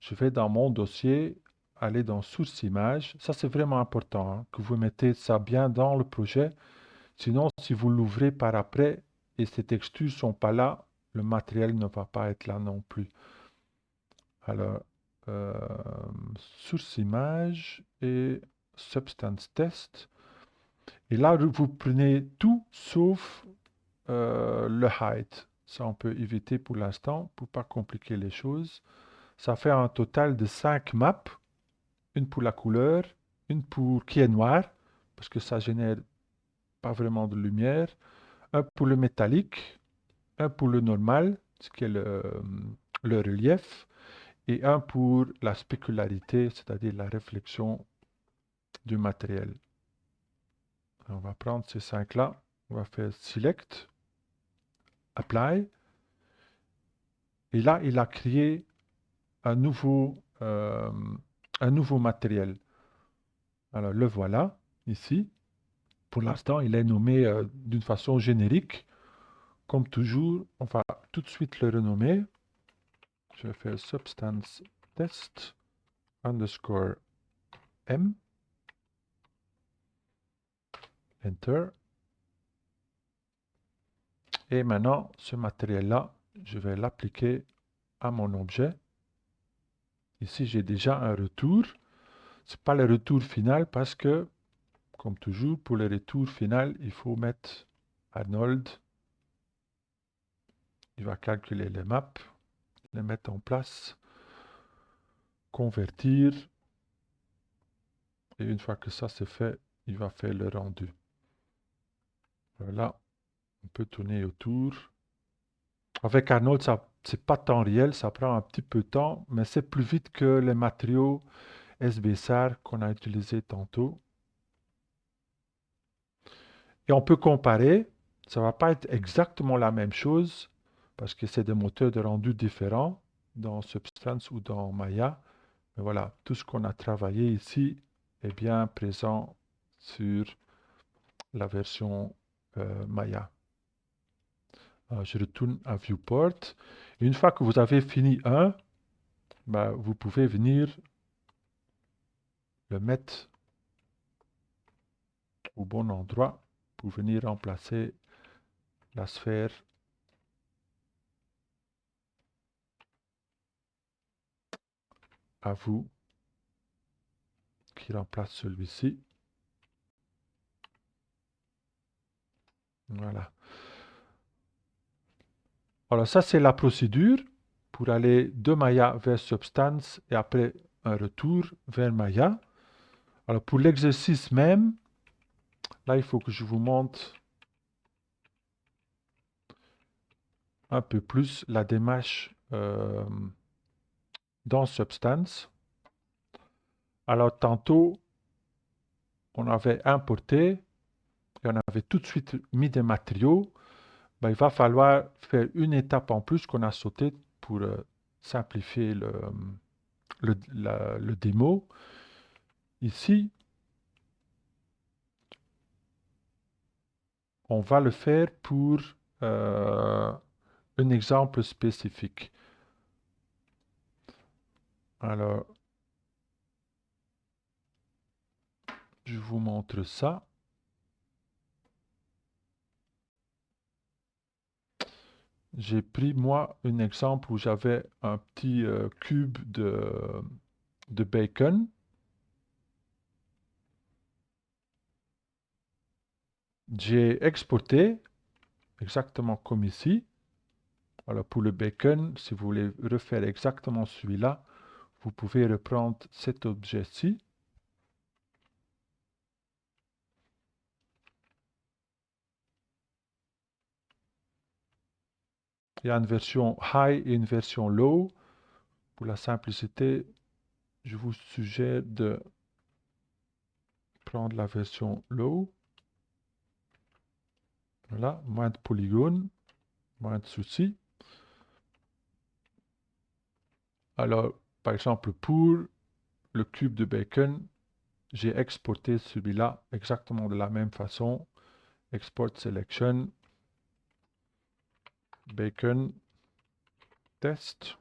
je vais dans mon dossier, aller dans Source Image. Ça, c'est vraiment important, hein, que vous mettez ça bien dans le projet. Sinon, si vous l'ouvrez par après et ces textures ne sont pas là, le matériel ne va pas être là non plus. Alors, Source Image et Substance Test. Et là, vous prenez tout sauf le height. Ça, on peut éviter pour l'instant pour ne pas compliquer les choses. Ça fait un total de 5 maps. Une pour la couleur, une pour qui est noire, parce que ça génère pas vraiment de lumière. Un pour le métallique, un pour le normal, ce qui est le relief, et un pour la spécularité, c'est-à-dire la réflexion du matériel. On va prendre ces 5-là, on va faire Select, Apply, et là, il a créé un nouveau matériel. Alors, le voilà, ici. Pour l'instant, il est nommé d'une façon générique. Comme toujours, on va tout de suite le renommer. Je vais faire Substance Test underscore M. Enter. Et maintenant, ce matériel-là, je vais l'appliquer à mon objet. Ici, j'ai déjà un retour. Ce n'est pas le retour final parce que, comme toujours, pour le retour final, il faut mettre Arnold. Il va calculer les maps, les mettre en place, convertir. Et une fois que ça c'est fait, il va faire le rendu. Voilà, on peut tourner autour. Avec Arnold, ça c'est pas temps réel, ça prend un petit peu de temps, mais c'est plus vite que les matériaux SBSAR qu'on a utilisés tantôt. Et on peut comparer, ça va pas être exactement la même chose, parce que c'est des moteurs de rendu différents dans Substance ou dans Maya. Mais voilà, tout ce qu'on a travaillé ici est bien présent sur la version Maya. Je retourne à Viewport. Et une fois que vous avez fini un, bah, vous pouvez venir le mettre au bon endroit pour venir remplacer la sphère à vous qui remplace celui-ci. Voilà. Alors ça, c'est la procédure pour aller de Maya vers Substance et après un retour vers Maya. Alors pour l'exercice même, là, il faut que je vous montre un peu plus la démarche dans Substance. Alors tantôt, on avait importé et on avait tout de suite mis des matériaux. Ben, il va falloir faire une étape en plus qu'on a sauté pour simplifier le démo. Ici, on va le faire pour un exemple spécifique. Alors, je vous montre ça. J'ai pris, moi, un exemple où j'avais un petit cube de bacon. J'ai exporté, exactement comme ici. Alors, pour le bacon, si vous voulez refaire exactement celui-là, vous pouvez reprendre cet objet-ci. Il y a une version high et une version low. Pour la simplicité, je vous suggère de prendre la version low. Voilà, moins de polygones, moins de soucis. Alors, par exemple, pour le cube de bacon, j'ai exporté celui-là exactement de la même façon. Export selection, bacon, test.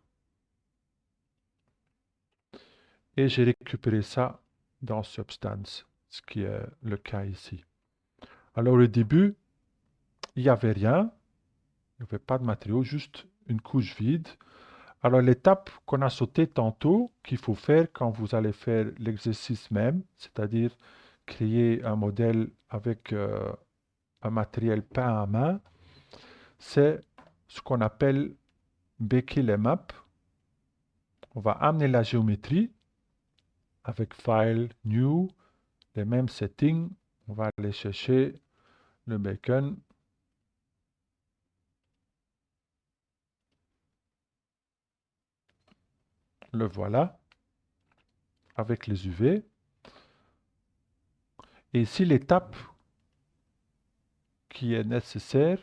Et j'ai récupéré ça dans Substance, ce qui est le cas ici. Alors au début, il n'y avait rien, il n'y avait pas de matériaux, juste une couche vide. Alors l'étape qu'on a sautée tantôt, qu'il faut faire quand vous allez faire l'exercice même, c'est-à-dire créer un modèle avec un matériel peint à main, c'est ce qu'on appelle baker les maps. On va amener la géométrie avec File, New, les mêmes settings. On va aller chercher le bacon. Le voilà, avec les UV. Et ici, l'étape qui est nécessaire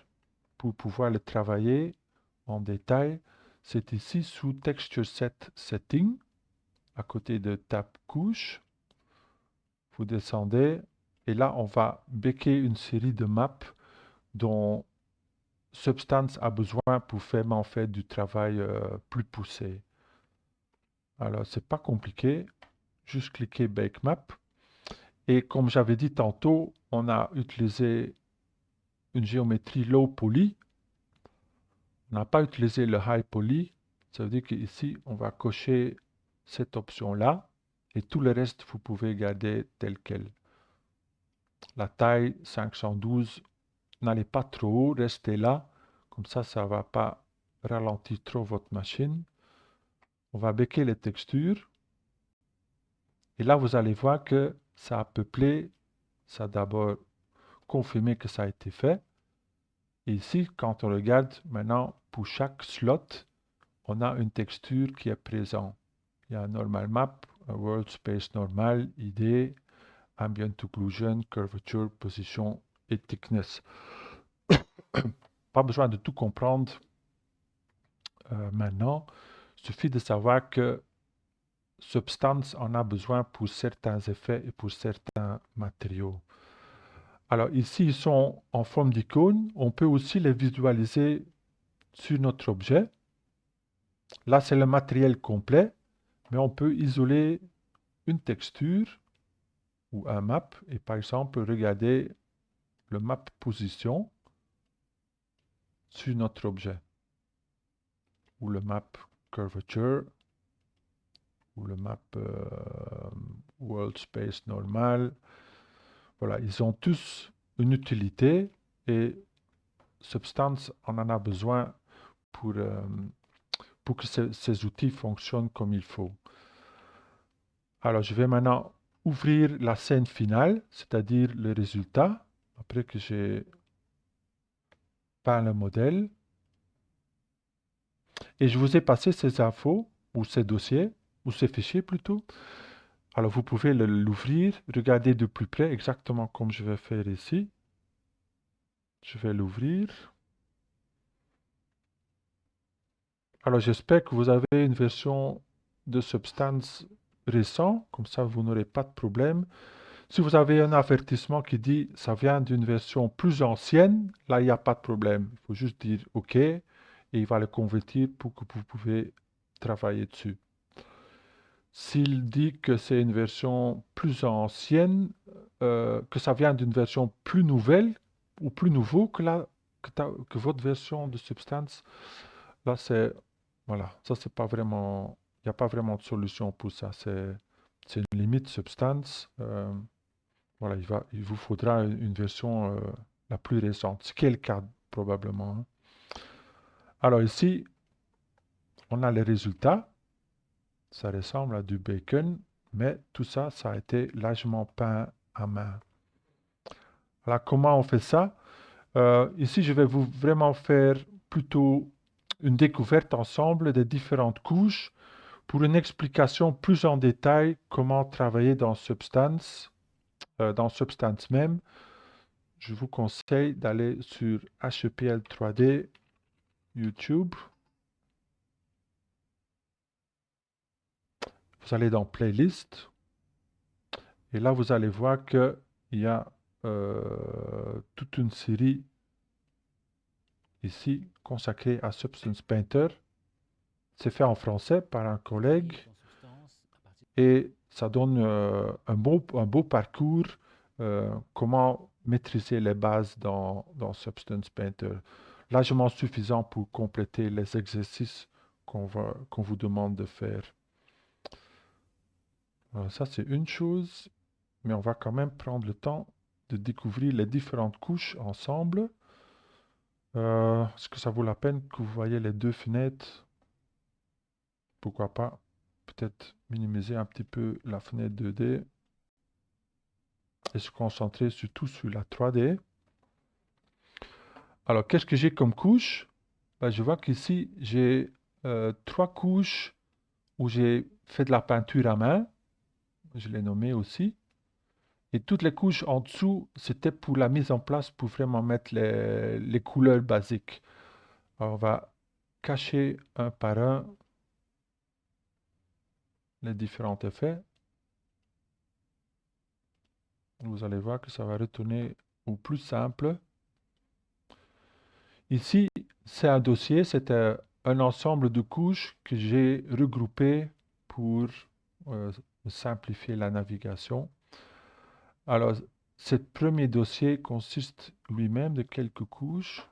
pour pouvoir le travailler en détail, c'est ici sous Texture Set Setting, à côté de Tab Couche. Vous descendez et là, on va baker une série de maps dont Substance a besoin pour vraiment faire du travail plus poussé. Alors, c'est pas compliqué, juste cliquer Bake Map. Et comme j'avais dit tantôt, on a utilisé une géométrie low poly. On n'a pas utilisé le high poly. Ça veut dire qu'ici, on va cocher cette option-là. Et tout le reste, vous pouvez garder tel quel. La taille 512, n'allez pas trop haut, restez là. Comme ça ne va pas ralentir trop votre machine. On va baquer les textures. Et là, vous allez voir que ça a peuplé. Ça a d'abord confirmé que ça a été fait. Et ici, quand on regarde maintenant, pour chaque slot, on a une texture qui est présente. Il y a un normal map, un world space normal, ID, ambient occlusion, curvature, position et thickness. Pas besoin de tout comprendre maintenant. Il suffit de savoir que Substance en a besoin pour certains effets et pour certains matériaux. Alors ici, ils sont en forme d'icône. On peut aussi les visualiser sur notre objet. Là, c'est le matériel complet, mais on peut isoler une texture ou un map et par exemple regarder le map position sur notre objet ou le map curvature ou le map world space normal. Voilà, ils ont tous une utilité et Substance en a besoin pour que ces outils fonctionnent comme il faut. Alors, je vais maintenant ouvrir la scène finale, c'est-à-dire le résultat, après que j'ai peint le modèle. Et je vous ai passé ces infos, ou ces dossiers, ou ces fichiers plutôt. Alors, vous pouvez l'ouvrir, regarder de plus près, exactement comme je vais faire ici. Je vais l'ouvrir. Alors, j'espère que vous avez une version de Substance récent, comme ça vous n'aurez pas de problème. Si vous avez un avertissement qui dit ça vient d'une version plus ancienne, là il n'y a pas de problème. Il faut juste dire OK et il va le convertir pour que vous pouvez travailler dessus. S'il dit que c'est une version plus ancienne, que ça vient d'une version plus nouvelle ou plus nouveau que votre version de Substance, là c'est voilà, ça c'est pas vraiment, il n'y a pas vraiment de solution pour ça. C'est une limite Substance. Voilà, il vous faudra une version la plus récente, ce qui est le cas probablement. Hein. Alors ici, on a les résultats. Ça ressemble à du bacon, mais tout ça, ça a été largement peint à main. Alors comment on fait ça? Ici, je vais vous vraiment faire plutôt une découverte ensemble des différentes couches pour une explication plus en détail comment travailler dans Substance même. Je vous conseille d'aller sur HEPL 3D YouTube. Vous allez dans Playlist. Et là, vous allez voir qu'il y a toute une série ici consacrée à Substance Painter. C'est fait en français par un collègue. Et ça donne un beau parcours, comment maîtriser les bases dans Substance Painter. Largement suffisant pour compléter les exercices qu'on vous demande de faire. Alors ça, c'est une chose, mais on va quand même prendre le temps de découvrir les différentes couches ensemble. Est-ce que ça vaut la peine que vous voyez les deux fenêtres? Pourquoi pas? Peut-être minimiser un petit peu la fenêtre 2D et se concentrer surtout sur la 3D. Alors, qu'est-ce que j'ai comme couche? Ben, je vois qu'ici, j'ai 3 couches où j'ai fait de la peinture à main. Je l'ai nommé aussi. Et toutes les couches en dessous, c'était pour la mise en place, pour vraiment mettre les couleurs basiques. Alors, on va cacher un par un les différents effets. Vous allez voir que ça va retourner au plus simple. Ici, c'est un dossier, c'est un ensemble de couches que j'ai regroupées pour simplifier la navigation. Alors, ce premier dossier consiste lui-même de quelques couches.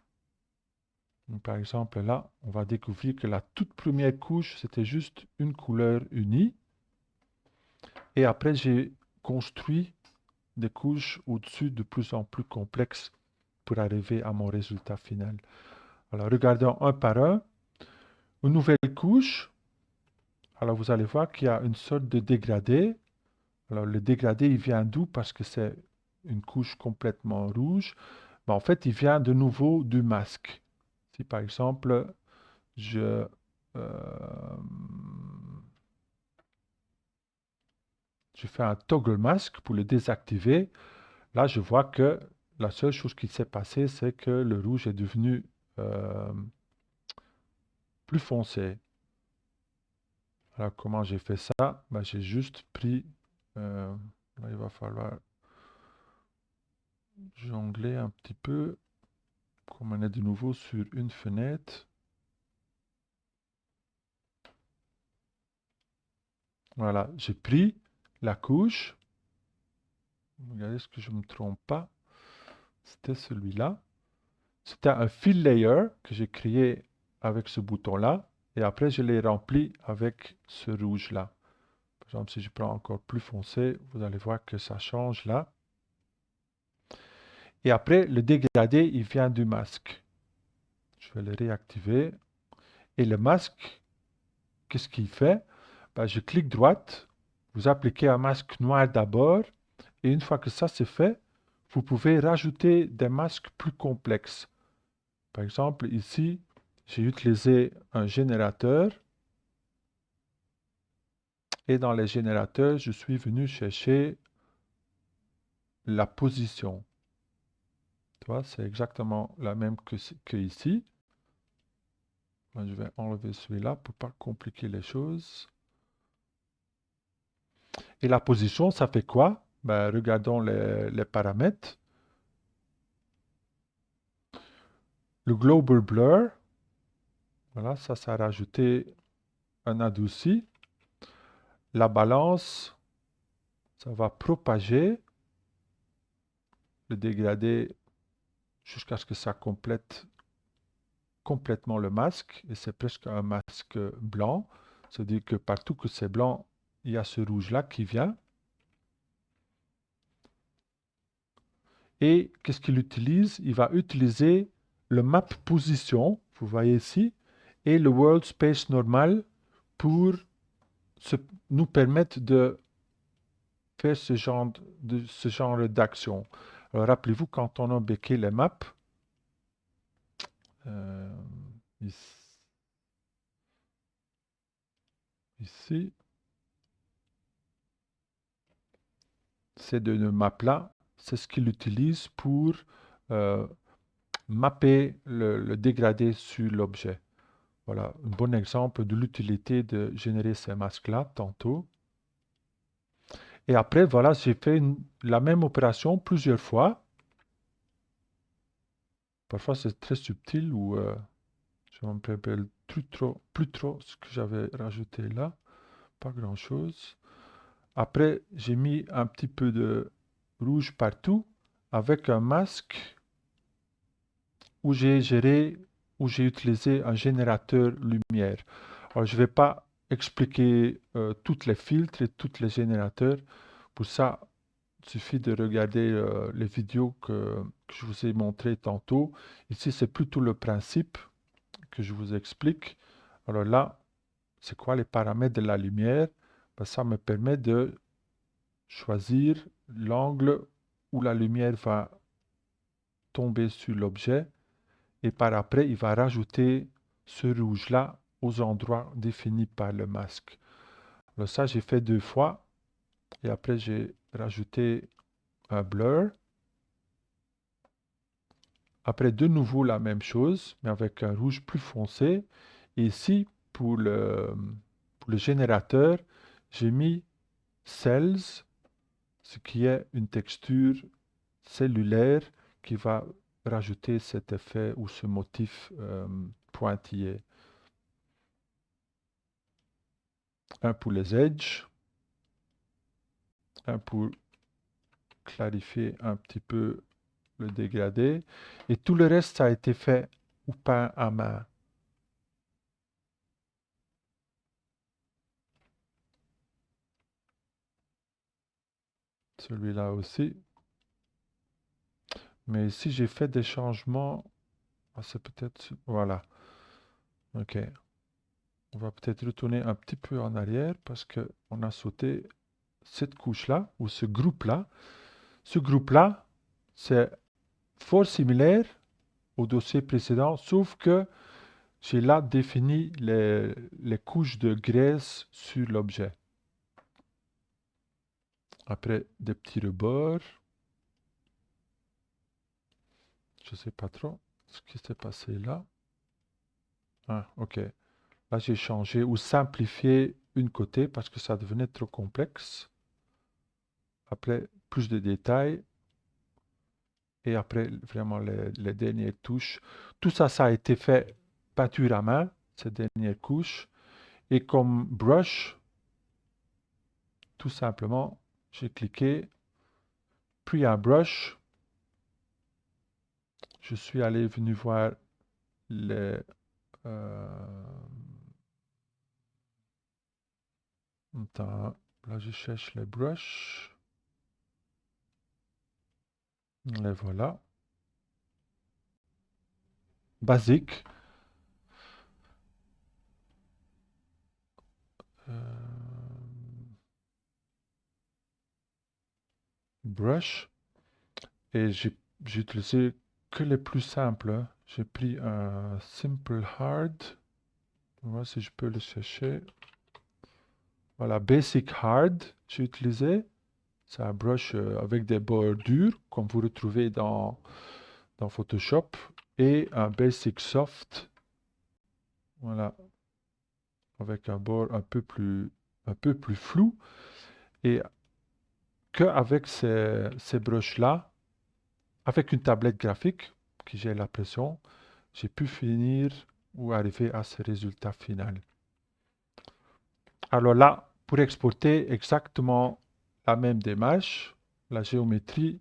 Donc, par exemple, là, on va découvrir que la toute première couche, c'était juste une couleur unie. Et après, j'ai construit des couches au-dessus de plus en plus complexes pour arriver à mon résultat final. Alors, regardons un par un. Une nouvelle couche. Alors, vous allez voir qu'il y a une sorte de dégradé. Alors, le dégradé, il vient d'où? Parce que c'est une couche complètement rouge. En fait, il vient de nouveau du masque. Si, par exemple, je je fais un toggle mask pour le désactiver. Là, je vois que la seule chose qui s'est passée, c'est que le rouge est devenu euh, plus foncé. Alors, comment j'ai fait ça? Ben, j'ai juste pris... là, il va falloir jongler un petit peu. Comme on est de nouveau sur une fenêtre. Voilà, j'ai pris la couche. Regardez ce que je ne me trompe pas. C'était celui-là. C'était un fill layer que j'ai créé avec ce bouton-là. Et après, je l'ai rempli avec ce rouge-là. Par exemple, si je prends encore plus foncé, vous allez voir que ça change là. Et après, le dégradé, il vient du masque. Je vais le réactiver. Et le masque, qu'est-ce qu'il fait? Ben, je clique droite. Vous appliquez un masque noir d'abord. Et une fois que ça c'est fait, vous pouvez rajouter des masques plus complexes. Par exemple, ici, j'ai utilisé un générateur. Et dans les générateurs, je suis venu chercher la position. Tu vois, c'est exactement la même que ici. Moi, je vais enlever celui-là pour ne pas compliquer les choses. Et la position, ça fait quoi? Ben, regardons les paramètres. Le Global Blur, voilà, ça a rajouté un adouci. La balance, ça va propager le dégradé jusqu'à ce que ça complète complètement le masque. Et c'est presque un masque blanc. C'est-à-dire que partout que c'est blanc, il y a ce rouge-là qui vient. Et qu'est-ce qu'il utilise? Il va utiliser le map position, vous voyez ici, et le world space normal pour nous permettre de faire ce genre d'action. Alors rappelez-vous, quand on a becqué les maps, euh, ici, ces deux maps-là, c'est ce qu'il utilise pour euh, mapper le dégradé sur l'objet. Voilà, un bon exemple de l'utilité de générer ces masques-là tantôt. Et après, voilà, j'ai fait la même opération plusieurs fois. Parfois, c'est très subtil ou je ne me rappelle plus trop ce que j'avais rajouté là. Pas grand-chose. Après, j'ai mis un petit peu de rouge partout avec un masque où j'ai utilisé un générateur lumière. Alors, je ne vais pas expliquer tous les filtres et tous les générateurs. Pour ça, il suffit de regarder les vidéos que je vous ai montrées tantôt. Ici, c'est plutôt le principe que je vous explique. Alors là, c'est quoi les paramètres de la lumière? Ben, ça me permet de choisir l'angle où la lumière va tomber sur l'objet et par après, il va rajouter ce rouge-là aux endroits définis par le masque. Alors ça, j'ai fait 2 fois et après, j'ai rajouté un blur. Après, de nouveau la même chose, mais avec un rouge plus foncé. Et ici, pour le générateur, j'ai mis Cells, ce qui est une texture cellulaire qui va rajouter cet effet ou ce motif pointillé. Un pour les edges, un pour clarifier un petit peu le dégradé. Et tout le reste, ça a été fait ou peint à main. Celui-là aussi. Mais ici, j'ai fait des changements. Ah, c'est peut-être... Voilà. OK. On va peut-être retourner un petit peu en arrière parce qu'on a sauté cette couche-là ou ce groupe-là. Ce groupe-là, c'est fort similaire au dossier précédent, sauf que j'ai là défini les couches de graisse sur l'objet. Après, des petits rebords. Je ne sais pas trop ce qui s'est passé là. Ah, ok. Là, j'ai changé ou simplifié une côté parce que ça devenait trop complexe. Après, plus de détails. Et après, vraiment, les dernières touches. Tout ça, ça a été fait peinture à main, ces dernières couches. Et comme brush, tout simplement, j'ai cliqué, puis un brush. Je suis venu voir les... euh, attends, là, je cherche les brushes. Les voilà. Basique. Brush. Et j'ai utilisé que les plus simples, hein. J'ai pris un Simple Hard. On va voir si je peux le chercher. Voilà, Basic Hard, j'ai utilisé. C'est un brush avec des bordures, comme vous retrouvez dans Photoshop. Et un Basic Soft. Voilà, avec un bord un peu plus flou. Et qu'avec ces brushes-là, avec une tablette graphique, que j'ai l'impression, j'ai pu finir ou arriver à ce résultat final. Alors là, pour exporter exactement la même démarche, la géométrie,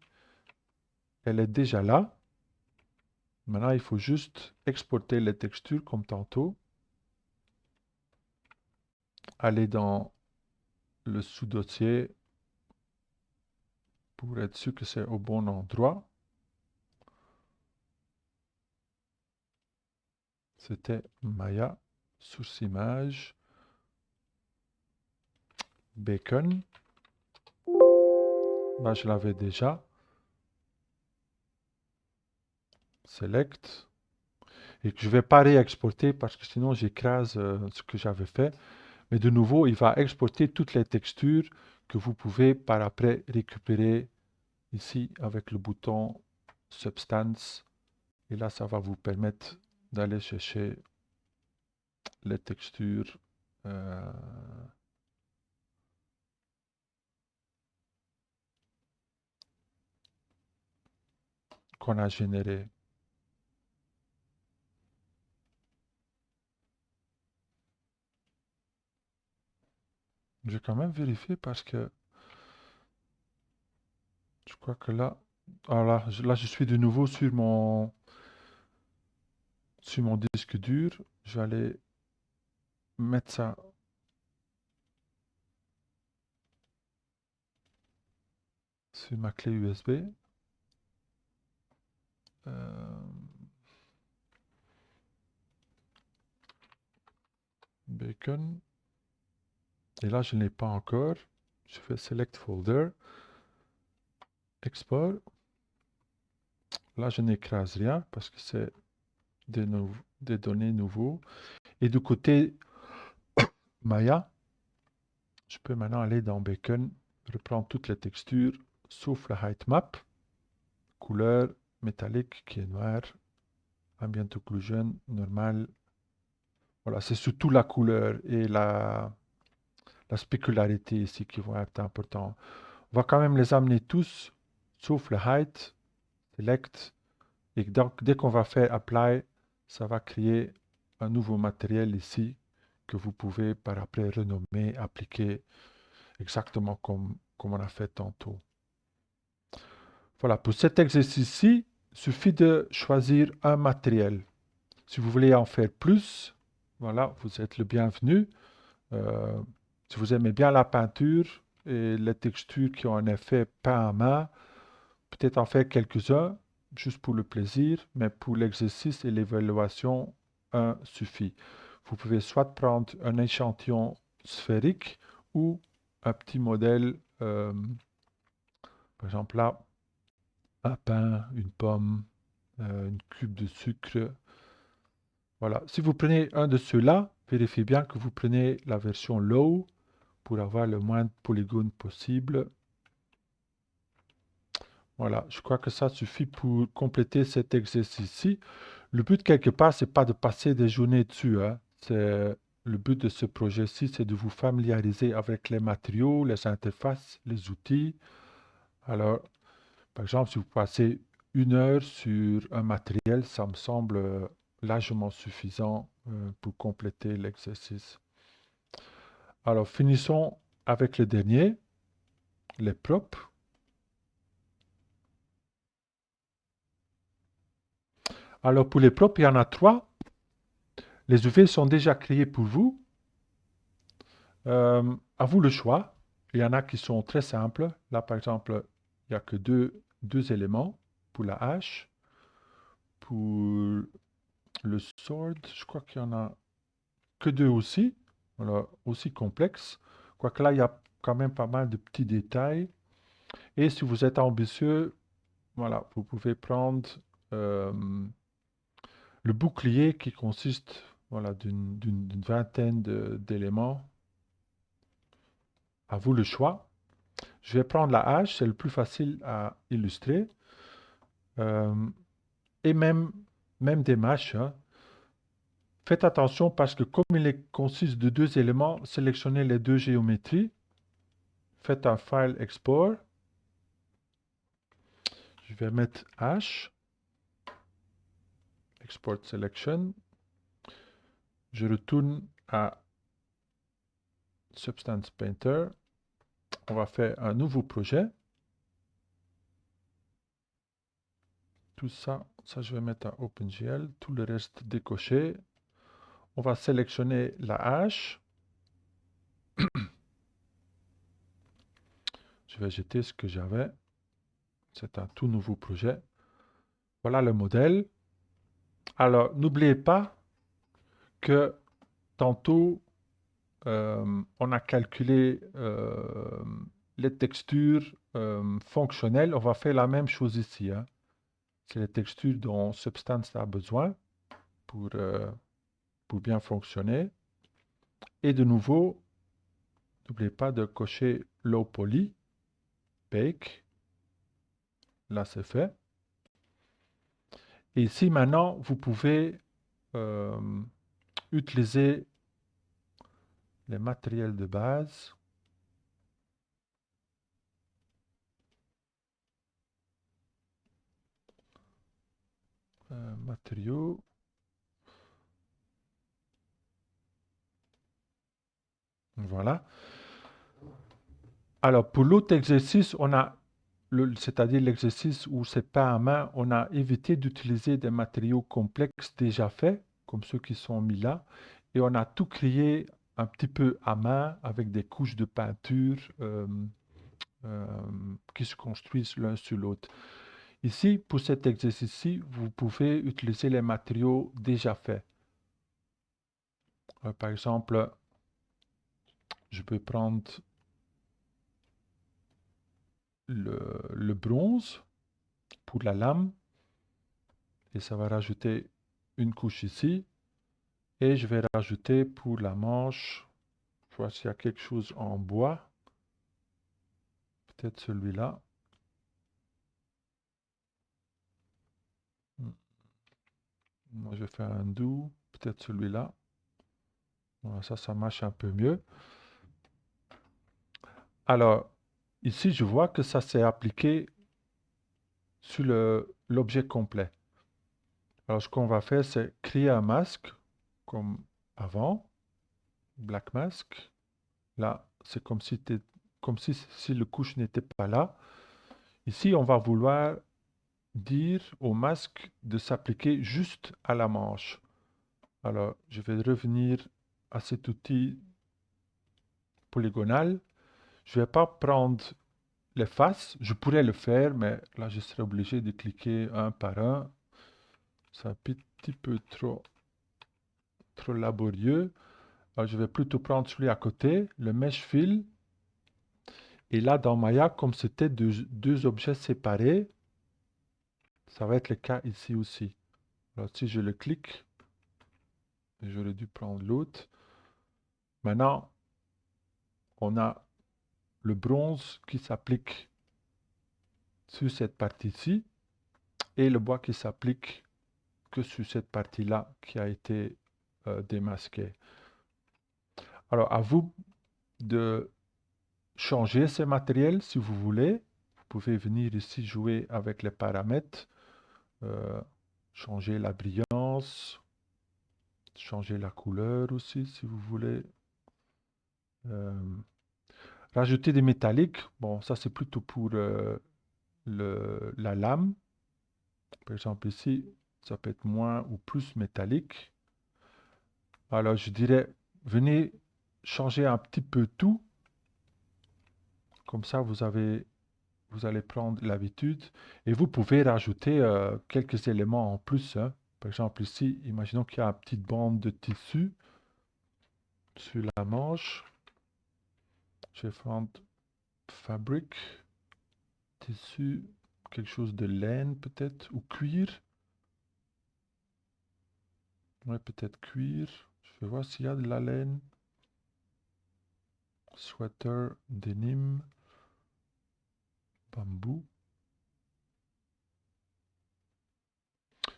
elle est déjà là. Maintenant, il faut juste exporter les textures comme tantôt. Aller dans le sous-dossier pour être sûr que c'est au bon endroit. C'était Maya, source image, Bacon. Là, je l'avais déjà. Select. Et que je ne vais pas réexporter parce que sinon j'écrase ce que j'avais fait. Mais de nouveau, il va exporter toutes les textures que vous pouvez par après récupérer ici avec le bouton Substance. Et là, ça va vous permettre d'aller chercher les textures qu'on a générées. Je vais quand même vérifier parce que je crois que là, là, je suis de nouveau sur mon disque dur. Je vais aller mettre ça sur ma clé USB. Bacon. Et là, je ne l'ai pas encore. Je fais Select Folder. Export. Là, je n'écrase rien parce que c'est des données nouveaux. Et du côté Maya, je peux maintenant aller dans Bacon, reprendre toutes les textures, sauf la height map, couleur métallique qui est noire, ambient occlusion, normal. Voilà, c'est surtout la couleur et la spécularité ici qui vont être importants. On va quand même les amener tous, sauf le height, select. Et donc, dès qu'on va faire apply, ça va créer un nouveau matériel ici que vous pouvez par après renommer, appliquer exactement comme on a fait tantôt. Voilà, pour cet exercice-ci, il suffit de choisir un matériel. Si vous voulez en faire plus, voilà, vous êtes le bienvenu. Euh, si vous aimez bien la peinture et les textures qui ont un effet peint à main, peut-être en faire quelques-uns, juste pour le plaisir, mais pour l'exercice et l'évaluation, un suffit. Vous pouvez soit prendre un échantillon sphérique ou un petit modèle, par exemple là, un pain, une pomme, une cube de sucre, Voilà. Si vous prenez un de ceux-là, vérifiez bien que vous prenez la version low pour avoir le moins de polygones possible. Voilà, je crois que ça suffit pour compléter cet exercice-ci. Le but, quelque part, c'est pas de passer des journées dessus, hein. Le but de ce projet-ci, c'est de vous familiariser avec les matériaux, les interfaces, les outils. Alors, par exemple, si vous passez 1 heure sur un matériel, ça me semble largement suffisant pour compléter l'exercice. Alors, finissons avec le dernier, les props. Alors, pour les props, il y en a 3. Les UV sont déjà créés pour vous. À vous le choix. Il y en a qui sont très simples. Là, par exemple, il n'y a que deux éléments pour la hache. Pour le sword, je crois qu'il y en a que 2 aussi. Voilà, aussi complexe. Quoique là, il y a quand même pas mal de petits détails. Et si vous êtes ambitieux, voilà, vous pouvez prendre euh, le bouclier qui consiste voilà, d'une vingtaine d'éléments. À vous le choix. Je vais prendre la hache, c'est le plus facile à illustrer. Euh, et même des mâches, hein. Faites attention parce que comme consiste de 2 éléments, sélectionnez les 2 géométries. Faites un file export. Je vais mettre H. Export selection. Je retourne à Substance Painter. On va faire un nouveau projet. Tout ça, je vais mettre à OpenGL. Tout le reste décoché. On va sélectionner la hache. Je vais jeter ce que j'avais. C'est un tout nouveau projet. Voilà le modèle. Alors, n'oubliez pas que tantôt, on a calculé les textures fonctionnelles. On va faire la même chose ici, hein. C'est les textures dont Substance a besoin pour bien fonctionner. Et de nouveau, n'oubliez pas de cocher Low Poly, Bake. Là, c'est fait. Et ici, maintenant, vous pouvez utiliser les matériels de base. Matériaux. Voilà. Alors, pour l'autre exercice, on a, c'est-à-dire l'exercice où c'est pas à main, on a évité d'utiliser des matériaux complexes déjà faits, comme ceux qui sont mis là, et on a tout créé un petit peu à main avec des couches de peinture euh, qui se construisent l'un sur l'autre. Ici, pour cet exercice-ci, vous pouvez utiliser les matériaux déjà faits. Par exemple, je peux prendre le bronze pour la lame et ça va rajouter une couche ici et je vais rajouter pour la manche, voir s'il y a quelque chose en bois, peut-être celui-là. Moi je vais faire un doux, peut-être celui-là. Voilà, ça marche un peu mieux. Alors ici je vois que ça s'est appliqué sur l'objet complet. Alors ce qu'on va faire, c'est créer un masque comme avant, black mask. Là, c'est comme si le couche n'était pas là. Ici, on va vouloir dire au masque de s'appliquer juste à la manche. Alors, je vais revenir à cet outil polygonal. Je ne vais pas prendre les faces. Je pourrais le faire, mais là, je serais obligé de cliquer un par un. C'est un petit peu trop laborieux. Alors, je vais plutôt prendre celui à côté, le mesh fill. Et là, dans Maya, comme c'était deux objets séparés, ça va être le cas ici aussi. Alors, si je le clique, J'aurais dû prendre l'autre. Maintenant, on a le bronze qui s'applique sur cette partie-ci et le bois qui s'applique que sur cette partie-là qui a été démasquée. Alors, à vous de changer ce matériel si vous voulez. Vous pouvez venir ici jouer avec les paramètres, changer la brillance, changer la couleur aussi si vous voulez. Rajouter des métalliques, bon ça c'est plutôt pour la lame. Par exemple ici, ça peut être moins ou plus métallique. Alors je dirais, venez changer un petit peu tout. Comme ça vous allez prendre l'habitude et vous pouvez rajouter quelques éléments en plus, hein. Par exemple ici, imaginons qu'il y a une petite bande de tissu sur la manche. Je vais prendre fabric, tissu, quelque chose de laine peut-être, ou cuir. Ouais, peut-être cuir. Je vais voir s'il y a de la laine. Sweater, denim, bambou.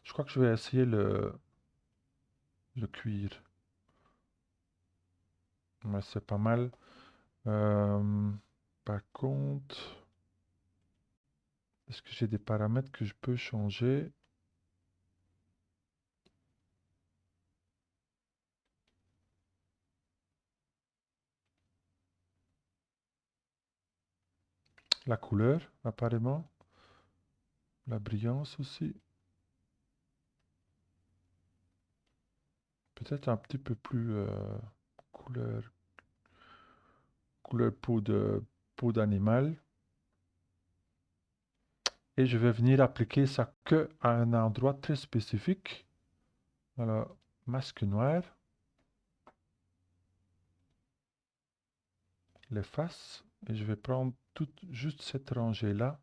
Je crois que je vais essayer le cuir. Ouais, c'est pas mal. Par contre, est-ce que j'ai des paramètres que je peux changer? La couleur, apparemment. La brillance aussi. Peut-être un petit peu plus couleur, couleur peau d'animal. Et je vais venir appliquer ça que à un endroit très spécifique. Alors, masque noir. Les faces. Et je vais prendre juste cette rangée-là.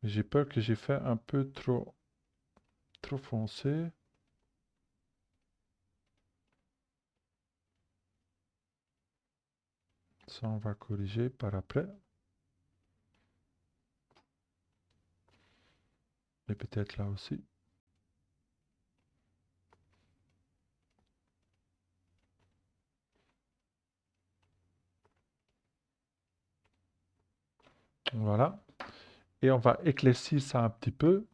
J'ai peur que j'ai fait un peu trop foncé. Ça, on va corriger par après. Et peut-être là aussi. Voilà. Et on va éclaircir ça un petit peu.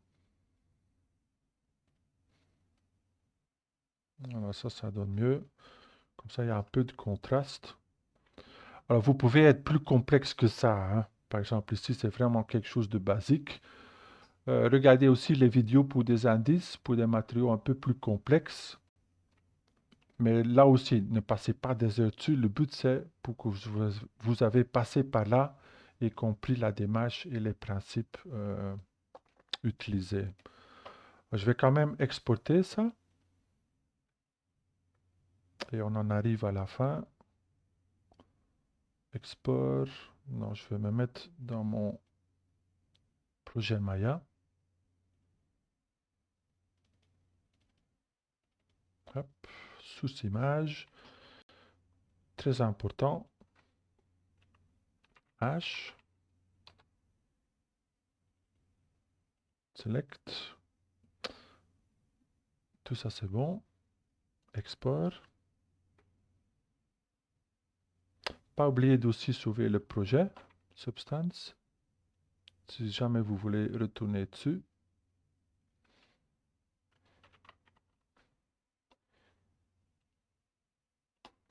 Voilà, ça donne mieux. Comme ça, il y a un peu de contraste. Alors, vous pouvez être plus complexe que ça, hein. Par exemple, ici, c'est vraiment quelque chose de basique. Regardez aussi les vidéos pour des indices, pour des matériaux un peu plus complexes. Mais là aussi, ne passez pas des heures dessus. Le but, c'est pour que vous avez passé par là et compris la démarche et les principes utilisés. Je vais quand même exporter ça. Et on en arrive à la fin. Export. Non, je vais me mettre dans mon projet Maya. Hop, sous-image. Très important. H. Select. Tout ça, c'est bon. Export. Pas oublier d'aussi sauver le projet Substance. Si jamais vous voulez retourner dessus.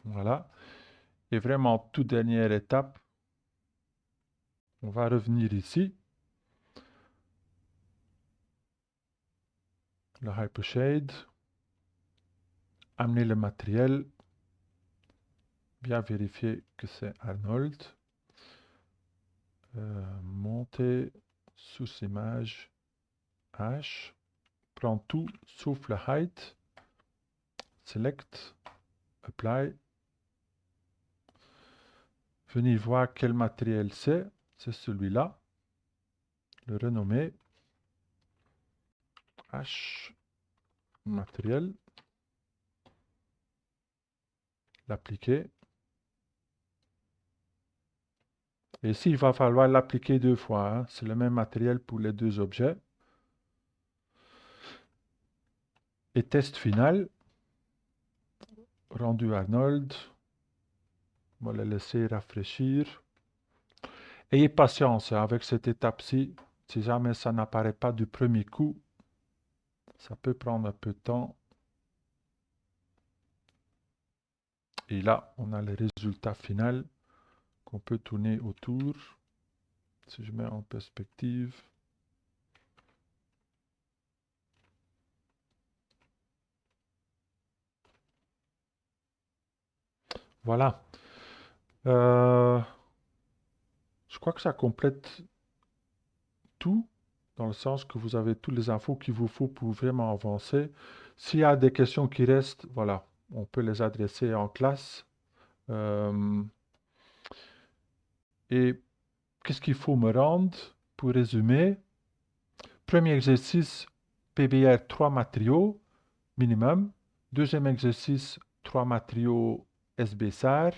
Voilà. Et vraiment, toute dernière étape, on va revenir ici. Le Hypershade. Amener le matériel. Bien vérifier que c'est Arnold. Monter sous image H. Prends tout sauf le height. Select. Apply. Venez voir quel matériel c'est. C'est celui-là. Le renommer. H. Matériel. l'appliquer. Et ici, il va falloir l'appliquer 2 fois, hein. C'est le même matériel pour les 2 objets. Et test final, rendu Arnold. On va le laisser rafraîchir. Ayez patience avec cette étape-ci. Si jamais ça n'apparaît pas du premier coup, ça peut prendre un peu de temps. Et là, on a le résultat final qu'on peut tourner autour. Si je mets en perspective. Voilà. Je crois que ça complète tout, dans le sens que vous avez toutes les infos qu'il vous faut pour vraiment avancer. S'il y a des questions qui restent, voilà, on peut les adresser en classe. Et qu'est-ce qu'il faut me rendre? Pour résumer, premier exercice, PBR 3 matériaux minimum. Deuxième exercice, 3 matériaux SBSAR,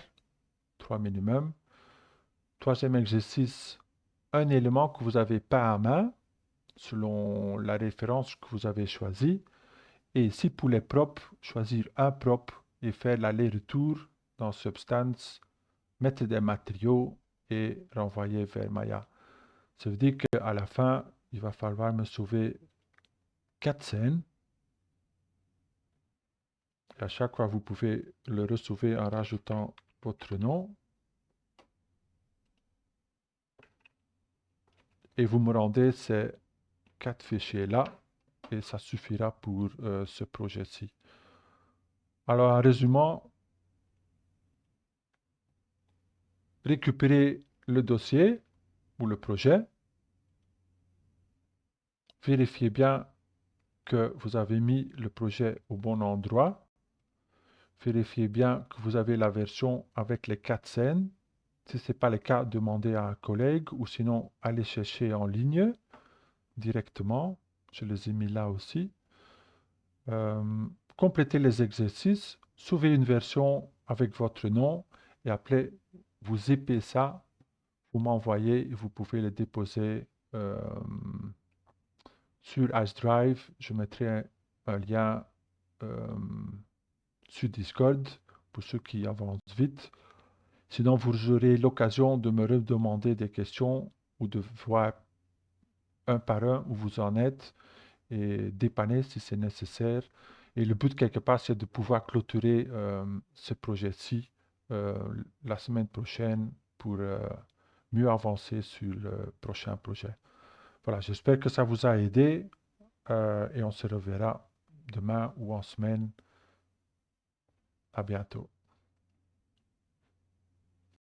3 minimum. Troisième exercice, un élément que vous n'avez pas à main, selon la référence que vous avez choisie. Et ici, pour les propres, choisir un propre et faire l'aller-retour dans Substance, mettre des matériaux et renvoyer vers Maya. Ça veut dire qu'à la fin, il va falloir me sauver 4 scènes. Et à chaque fois, vous pouvez le ressauver en rajoutant votre nom. Et vous me rendez ces 4 fichiers-là. Et ça suffira pour ce projet-ci. Alors, en résumant, récupérez le dossier ou le projet. Vérifiez bien que vous avez mis le projet au bon endroit. Vérifiez bien que vous avez la version avec les 4 scènes. Si ce n'est pas le cas, demandez à un collègue ou sinon allez chercher en ligne directement. Je les ai mis là aussi. Complétez les exercices. Sauvez une version avec votre nom et après vous épez ça. Vous m'envoyez et vous pouvez le déposer sur iDrive. Je mettrai un lien sur Discord pour ceux qui avancent vite. Sinon, vous aurez l'occasion de me redemander des questions ou de voir un par un où vous en êtes et dépanner si c'est nécessaire. Et le but, quelque part, c'est de pouvoir clôturer ce projet-ci la semaine prochaine pour mieux avancer sur le prochain projet. Voilà, j'espère que ça vous a aidé et on se reverra demain ou en semaine. À bientôt.